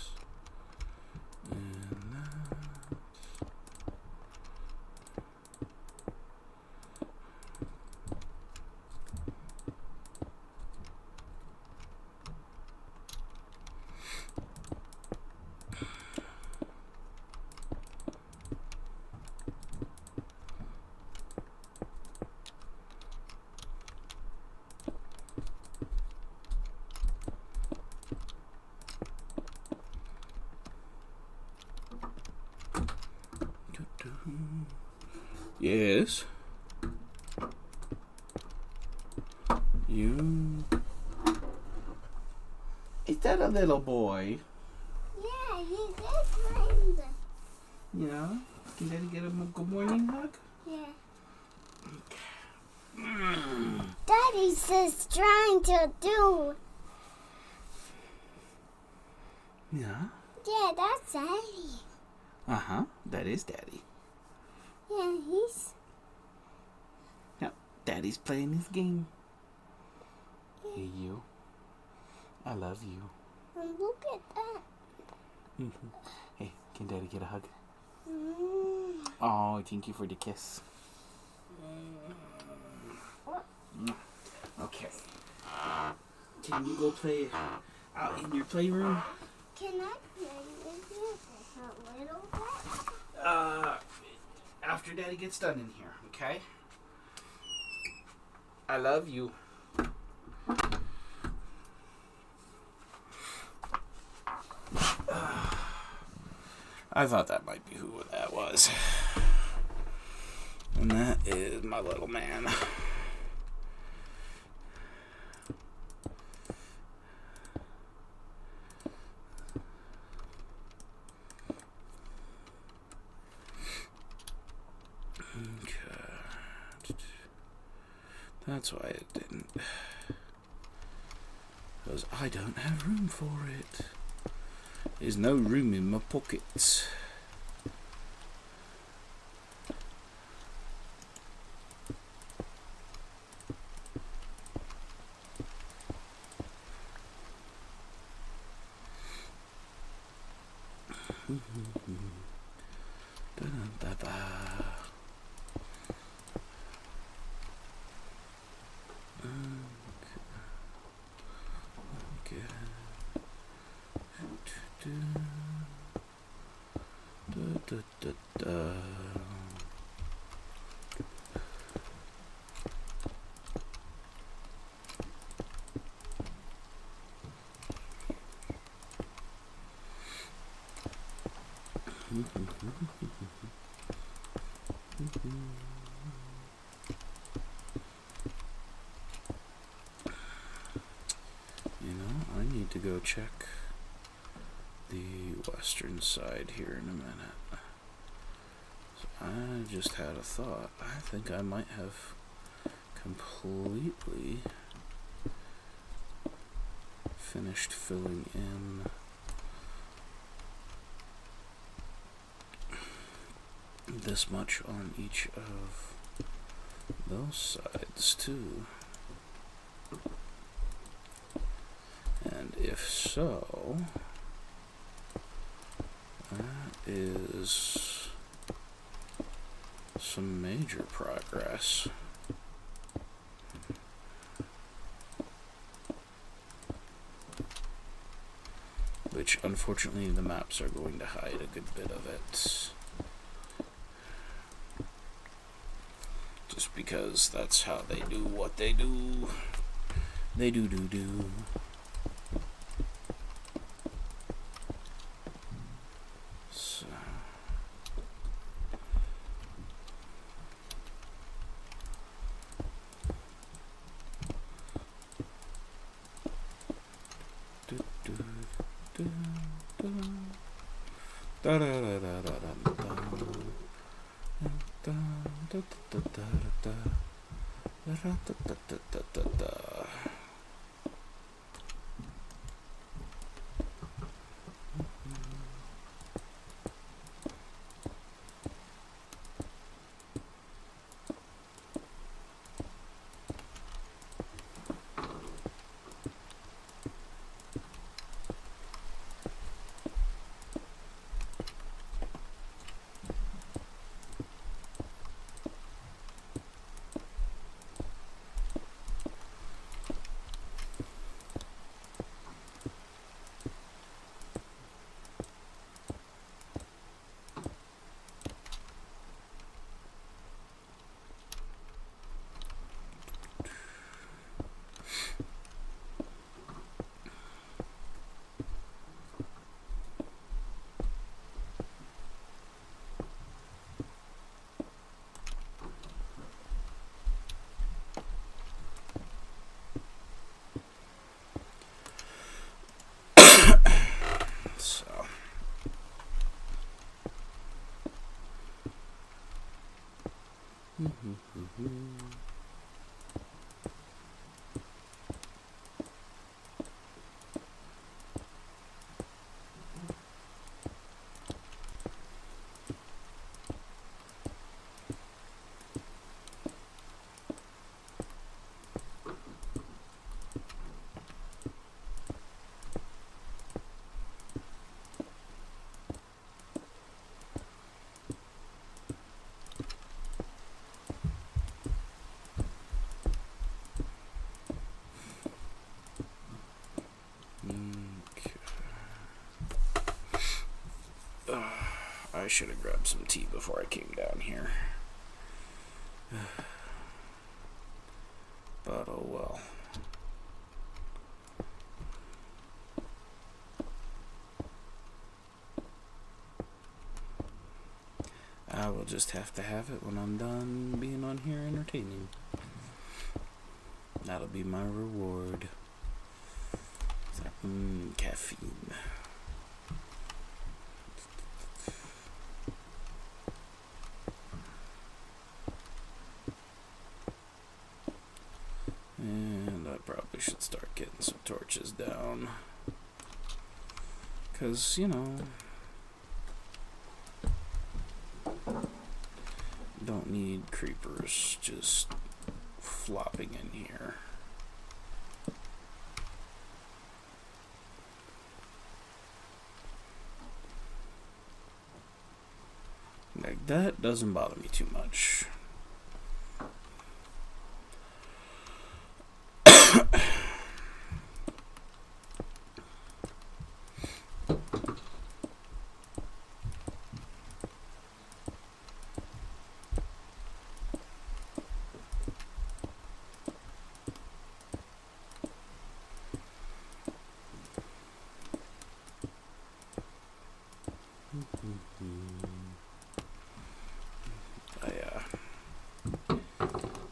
and that. Yes. You. Is that a little boy? Yeah, he's a friend. Yeah. Can Daddy get him a good morning hug? Yeah. Daddy's just trying to do. Yeah. Yeah, that's Daddy. Uh-huh. That is Daddy. Yeah, he's. Yep. Daddy's playing his game. Hey, you. I love you. And look at that. Mm-hmm. Hey, can Daddy get a hug? Mm. Oh, thank you for the kiss. Okay. Can you go play out in your playroom? Can I play with you for a little bit? After Daddy gets done in here, okay? I love you. I thought that might be who that was. And that is my little man. Okay. That's why it didn't. Because I don't have room for it. There's no room in my pockets. I need to go check the western side here in a minute. So I just had a thought. I think I might have completely finished filling in this much on each of those sides too. And if so, that is some major progress. Which unfortunately the maps are going to hide a good bit of it. Just because that's how they do what they do. They do. So. I should have grabbed some tea before I came down here. But oh well. I will just have to have it when I'm done being on here entertaining. That'll be my reward. Caffeine. And I probably should start getting some torches down. 'Cause, you know, don't need creepers just flopping in here. Like, that doesn't bother me too much.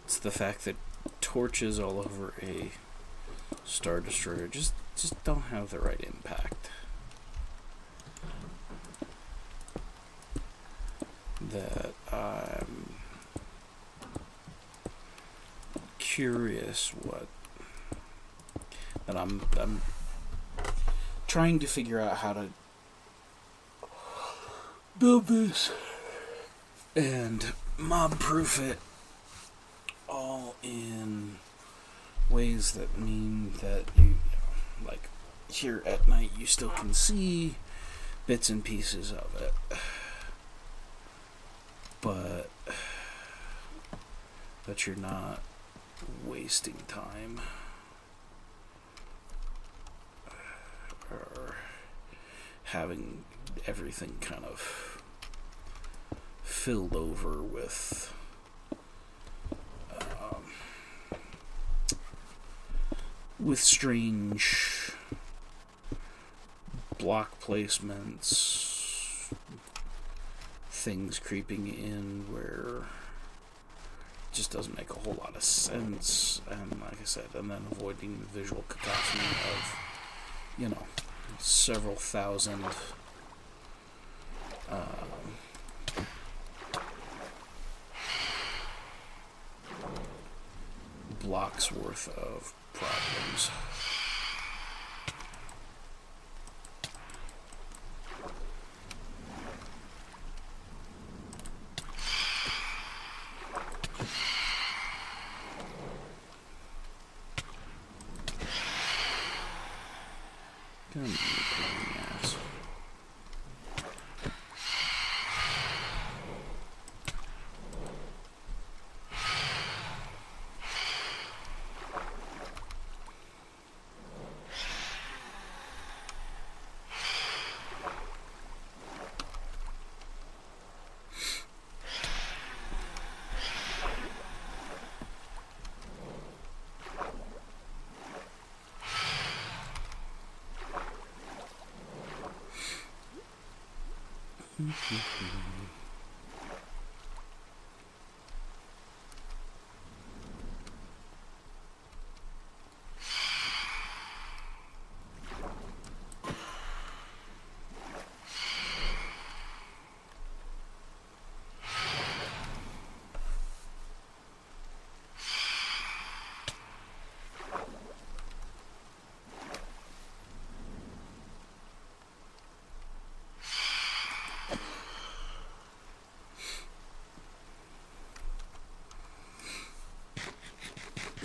It's the fact that torches all over a Star Destroyer just don't have the right impact. That I'm curious that I'm trying to figure out how to build this and mob-proof it all in ways that mean that you, like, here at night you still can see bits and pieces of it, but that you're not wasting time or having everything kind of filled over with strange block placements, things creeping in where it just doesn't make a whole lot of sense, and like I said, and then avoiding the visual cacophony of, you know, several thousand blocks worth of problems. Come on, you pain in the ass.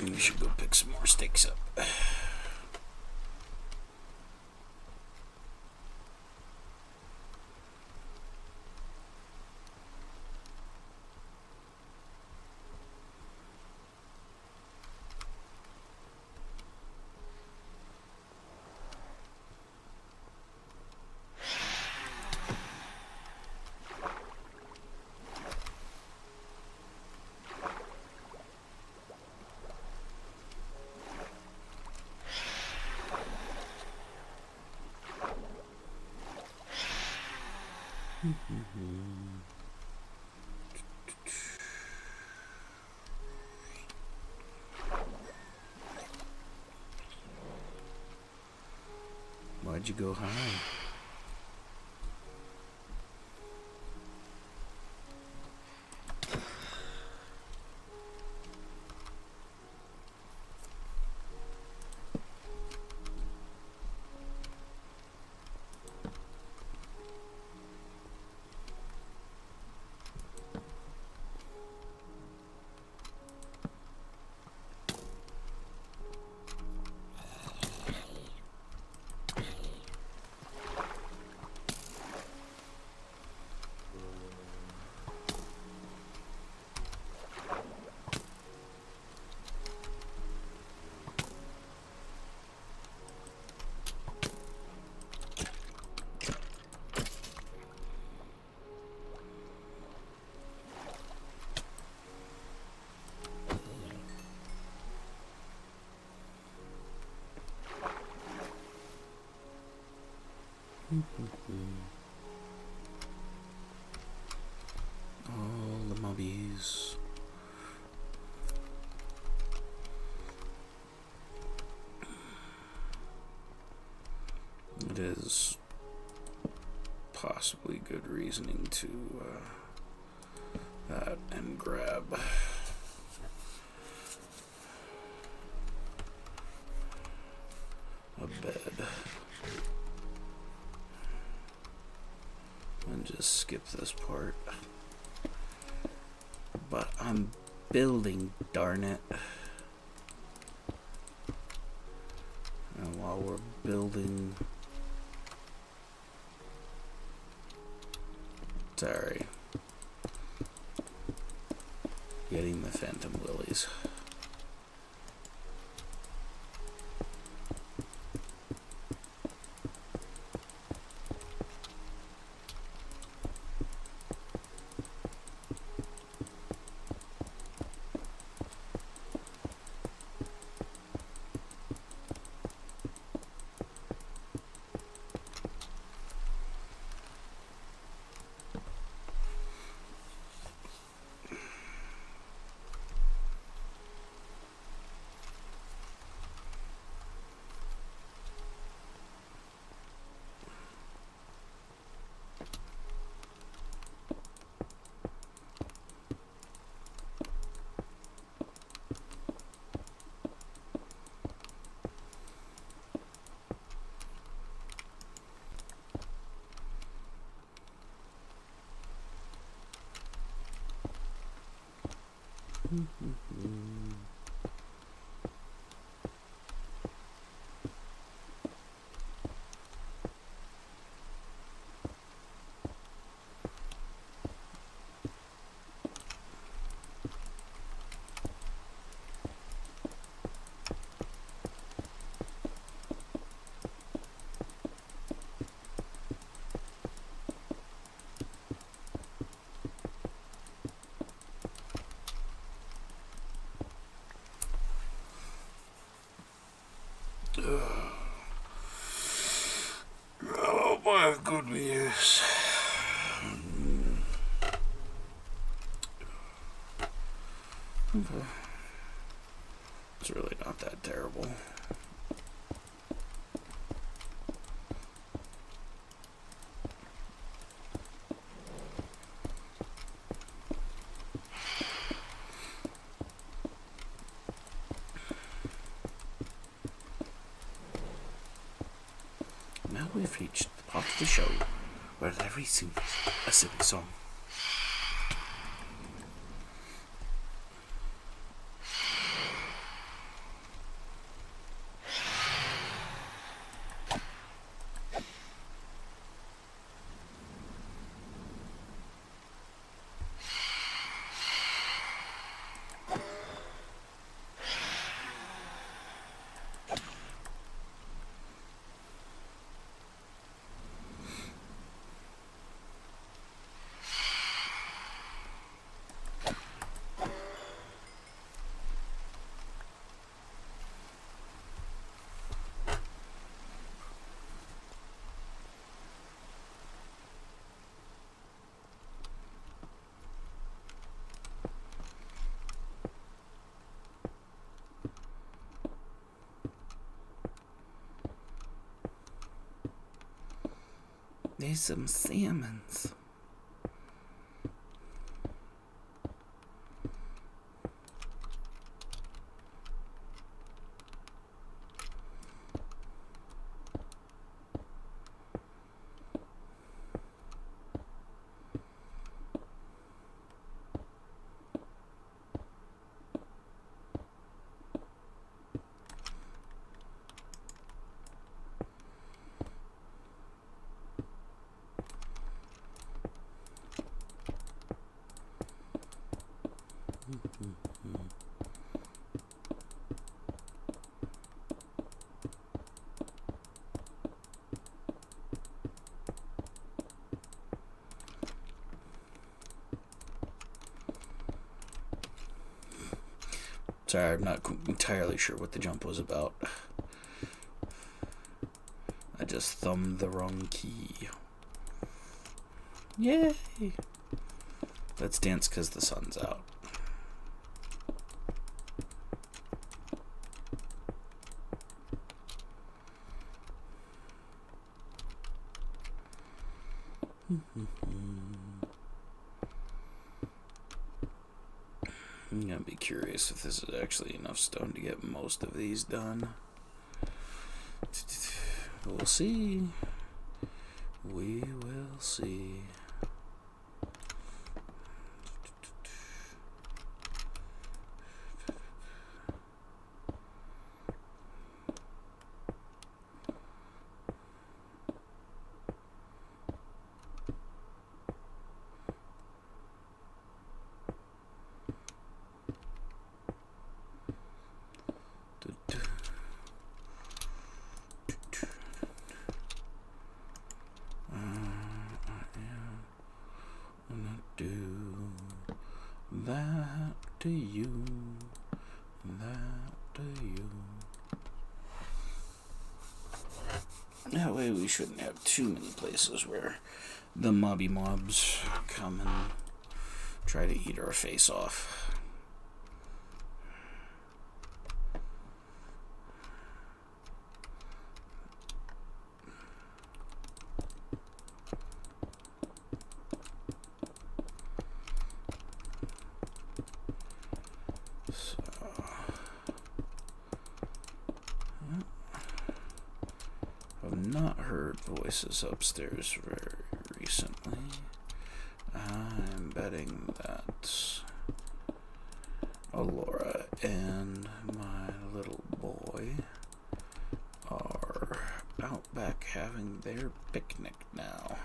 We should go pick some more sticks up. Why'd you go high? All the mobbies. It is possibly good reasoning to that and grab a bed and just skip this part. But I'm building, darn it. And while we're building, sorry, getting the phantom lilies. Oh my goodness. Okay. It's really not that terrible. Now we've reached the part of the show where Larry sings a silly song. some salmons. Sorry, I'm not entirely sure what the jump was about. I just thumbed the wrong key. Yay! Let's dance because the sun's out. I'm gonna be curious if this is actually enough stone to get most of these done. We'll see. We will see. That to you, that to you. That way we shouldn't have too many places where the mobs come and try to eat our face off. Not heard voices upstairs very recently. I'm betting that Alora and my little boy are out back having their picnic now.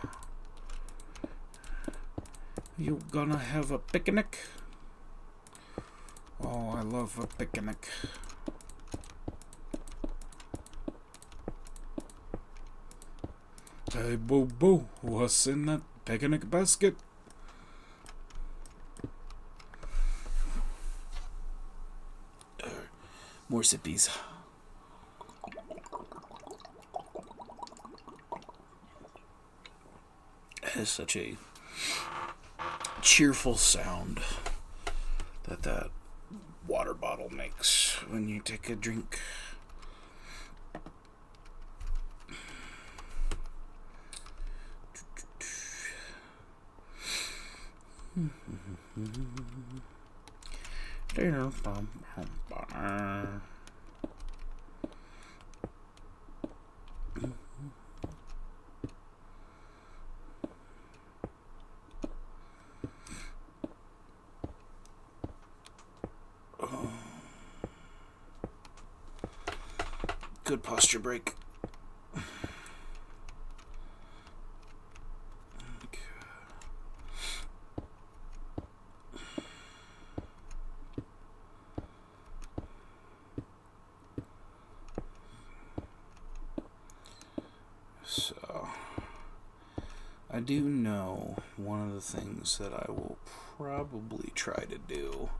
You gonna have a picnic? Oh, I love a picnic. Hey, Boo Boo, what's in that picnic basket? More sippies. It has such a cheerful sound that water bottle makes when you take a drink. Good posture break. So, I do know one of the things that I will probably try to do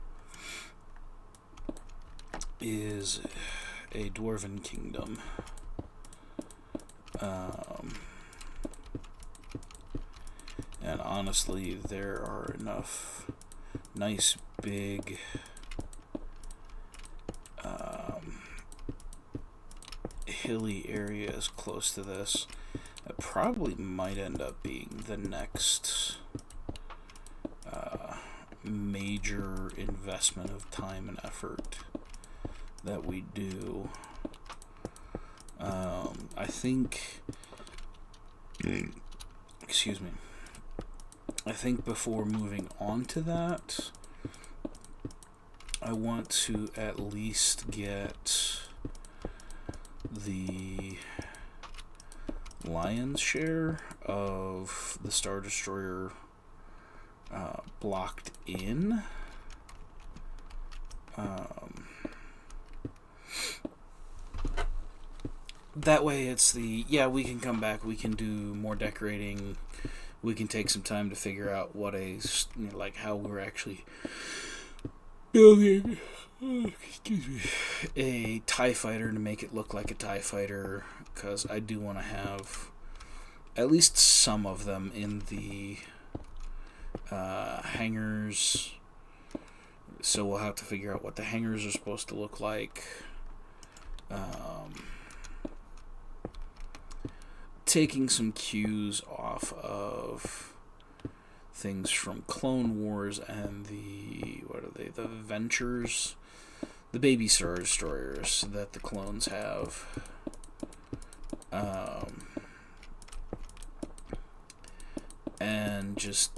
is a Dwarven Kingdom. And honestly, there are enough nice big hilly areas close to this that probably might end up being the next major investment of time and effort that we do. I think, excuse me, I think before moving on to that, I want to at least get the lion's share of the Star Destroyer blocked in. That way it's we can come back, we can do more decorating, we can take some time to figure out what how we're actually building a TIE fighter to make it look like a TIE fighter, because I do want to have at least some of them in the hangars, so we'll have to figure out what the hangars are supposed to look like. Taking some cues off of things from Clone Wars and the Ventures, the baby Star Destroyers that the clones have. And just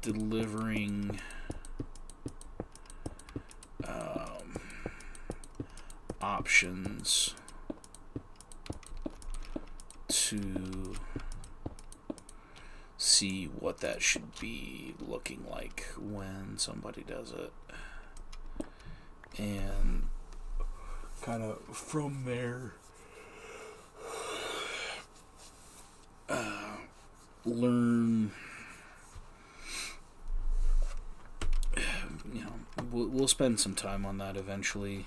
delivering options to see what that should be looking like when somebody does it, and kind of from there learn. We'll spend some time on that eventually.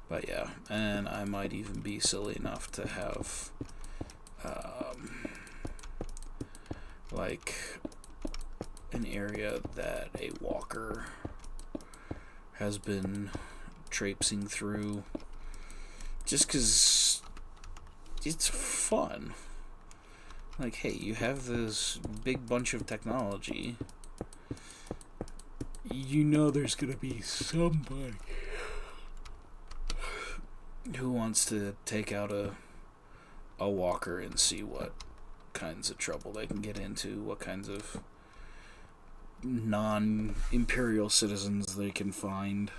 But yeah, and I might even be silly enough to have an area that a walker has been traipsing through, just because it's fun. Like, hey, you have this big bunch of technology, there's gonna be somebody who wants to take out a walker and see what kinds of trouble they can get into, what kinds of non-imperial citizens they can find.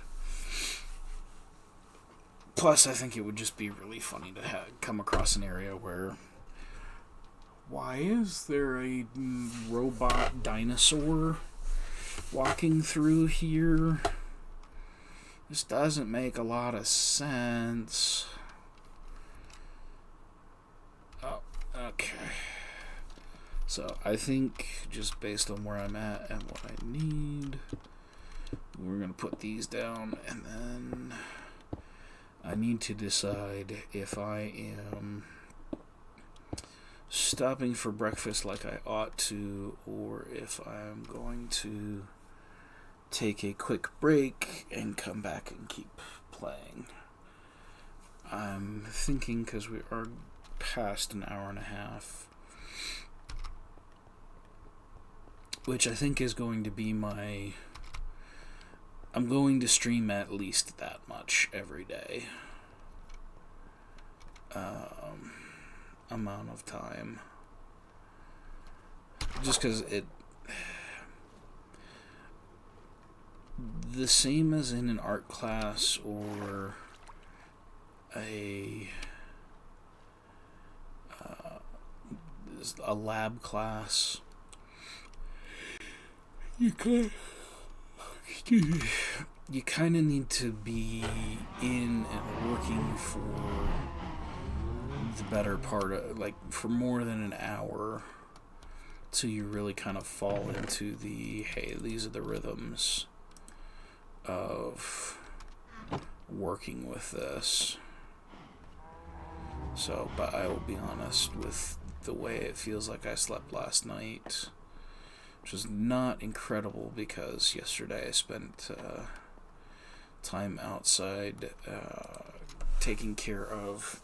Plus, I think it would just be really funny to come across an area where, why is there a robot dinosaur walking through here? This doesn't make a lot of sense. Oh, okay. So I think just based on where I'm at and what I need, we're going to put these down, and then I need to decide if I am stopping for breakfast like I ought to, or if I'm going to take a quick break and come back and keep playing. I'm thinking, because we are past an hour and a half, which I think is going to be I'm going to stream at least that much every day. Amount of time. Just because the same as in an art class or a lab class, you kind of need to be in and working for the better part of, for more than an hour, so you really kind of fall into hey, these are the rhythms of working with this. So, but I will be honest with the way it feels like I slept last night, which is not incredible, because yesterday I spent time outside taking care of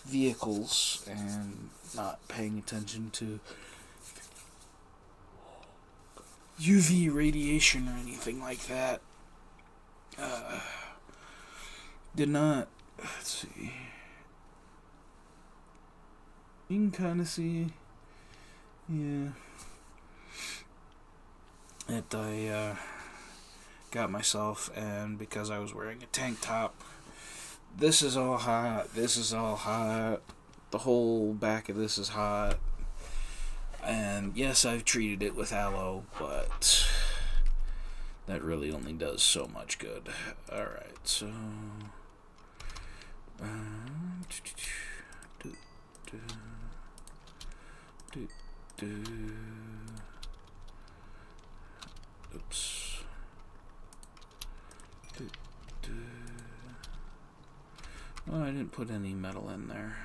vehicles and not paying attention to UV radiation or anything like that. Did not. Let's see. You can kind of see. Yeah. That I got myself, and because I was wearing a tank top, this is all hot. This is all hot. The whole back of this is hot. And yes, I've treated it with aloe, but that really only does so much good. Alright, so... Oops. Oh, I didn't put any metal in there.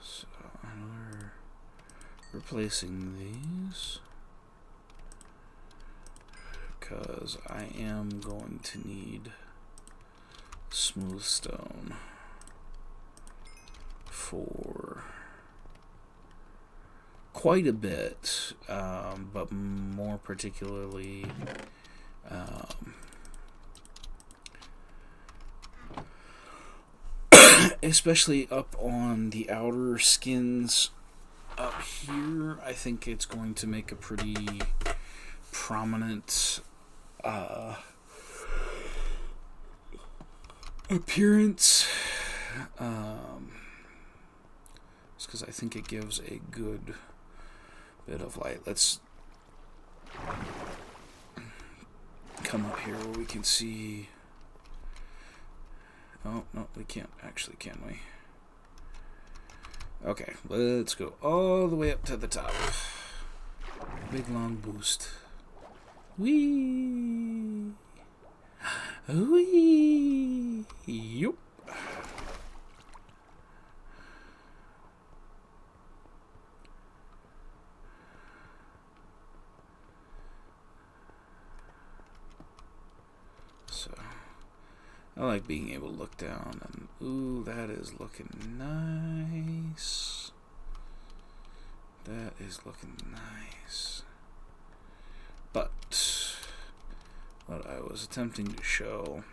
So we're replacing these because I am going to need smooth stone for quite a bit, but more particularly especially up on the outer skins up here. I think it's going to make a pretty prominent appearance. Just because I think it gives a good bit of light. Let's come up here where we can see. Oh, no, we can't actually, can we? Okay, let's go all the way up to the top. Big long boost. Whee! Whee! Yup. So, I like being able to look down and, ooh, that is looking nice. That is looking nice. But what I was attempting to show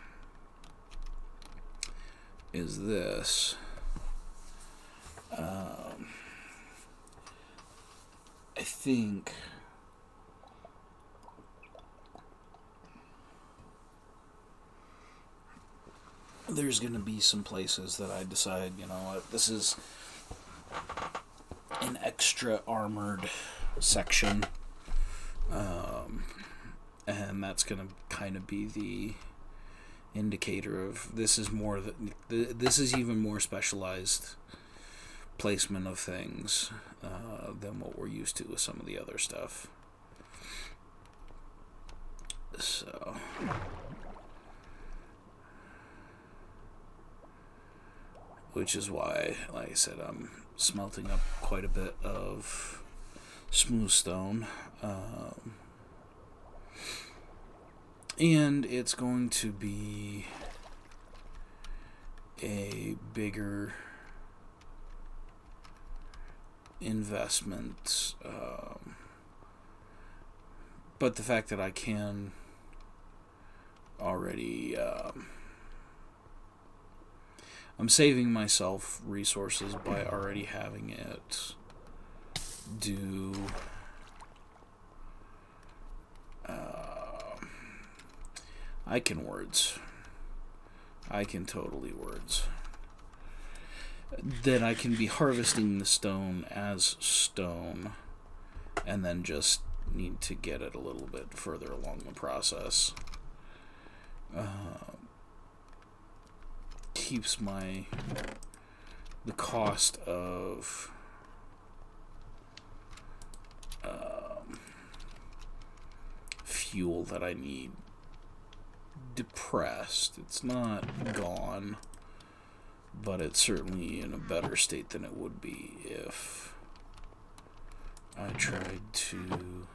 is this. I think there's going to be some places that I decide, you know what, this is an extra armored section. And that's going to kind of be the indicator of this is more this is even more specialized placement of things than what we're used to with some of the other stuff. So which is why, like I said, I'm smelting up quite a bit of smooth stone. And it's going to be a bigger investment. But the fact that I can already... I'm saving myself resources by already having it do... I can words. I can totally words. That I can be harvesting the stone as stone and then just need to get it a little bit further along the process. Keeps the cost of fuel that I need depressed. It's not gone, but it's certainly in a better state than it would be if I tried to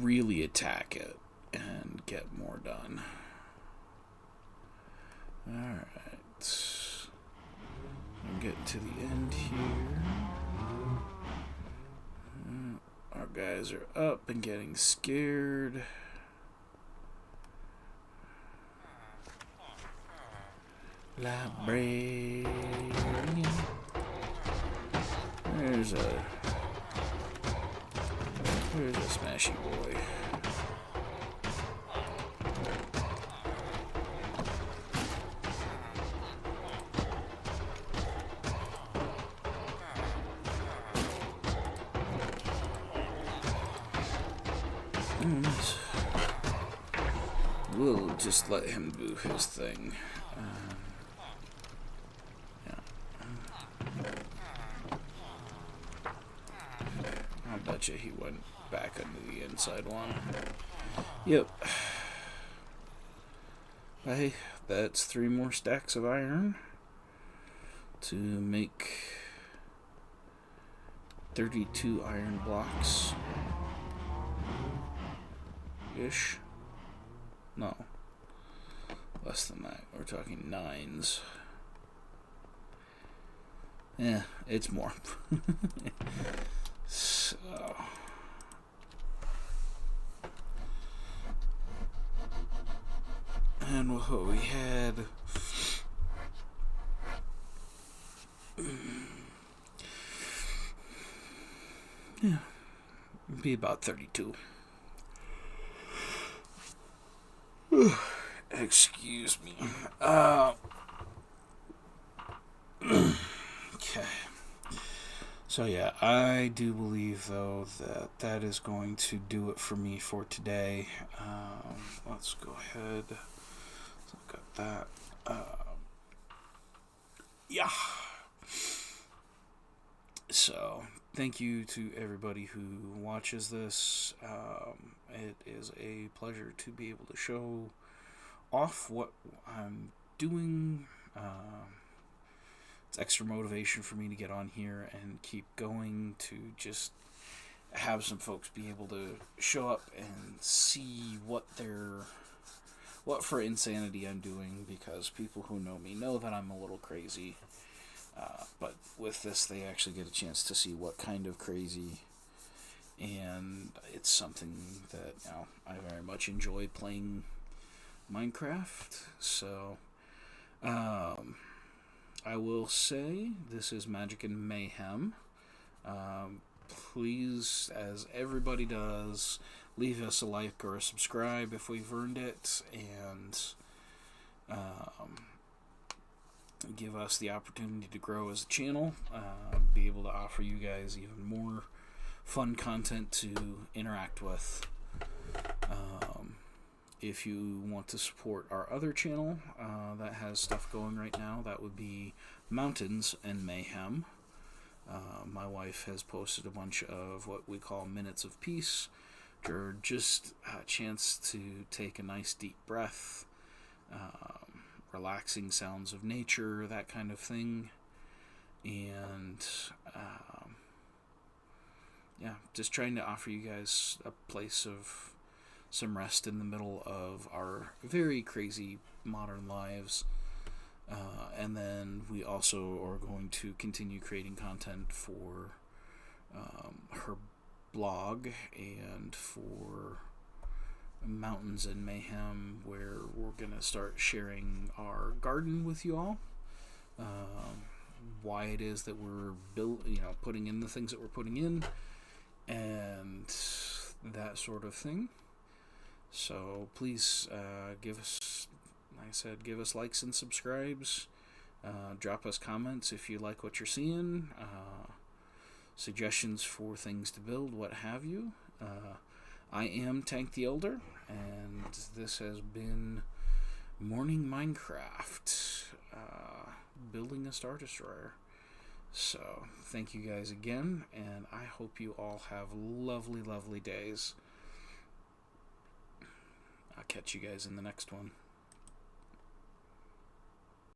really attack it and get more done. Alright. I'm getting to the end here. Our guys are up and getting scared. Librarian. There's a smashy boy. We'll just let him do his thing. I'll bet you he went back into the inside one. Yep. Hey, that's 3 more stacks of iron to make 32 iron blocks. Ish. No. Less than that. We're talking 9s. Yeah, it's more. So. And what we had. Yeah. It'd be about 32. Excuse me. Okay. So yeah, I do believe though that is going to do it for me for today. Let's go ahead. So I've got that. Yeah. So thank you to everybody who watches this. It is a pleasure to be able to show off what I'm doing. It's extra motivation for me to get on here and keep going, to just have some folks be able to show up and see what for insanity I'm doing, because people who know me know that I'm a little crazy. But with this, they actually get a chance to see what kind of crazy, and it's something that I very much enjoy playing Minecraft. So, I will say this is Magic and Mayhem. Please, as everybody does, leave us a like or a subscribe if we've earned it, and give us the opportunity to grow as a channel, be able to offer you guys even more fun content to interact with. If you want to support our other channel that has stuff going right now, that would be Mountains and Mayhem. My wife has posted a bunch of what we call Minutes of Peace, which are just a chance to take a nice deep breath, relaxing sounds of nature, that kind of thing. And just trying to offer you guys a place of some rest in the middle of our very crazy modern lives. And then we also are going to continue creating content for her blog and for Mountains and Mayhem, where we're going to start sharing our garden with you all. Why it is that we're putting in the things that we're putting in, and that sort of thing. So please give us, like I said, give us likes and subscribes. Drop us comments if you like what you're seeing. Suggestions for things to build, what have you. I am TanktheElder, and this has been Morning Minecraft, building a Star Destroyer. So thank you guys again, and I hope you all have lovely, lovely days. Okay. catch you guys in the next one.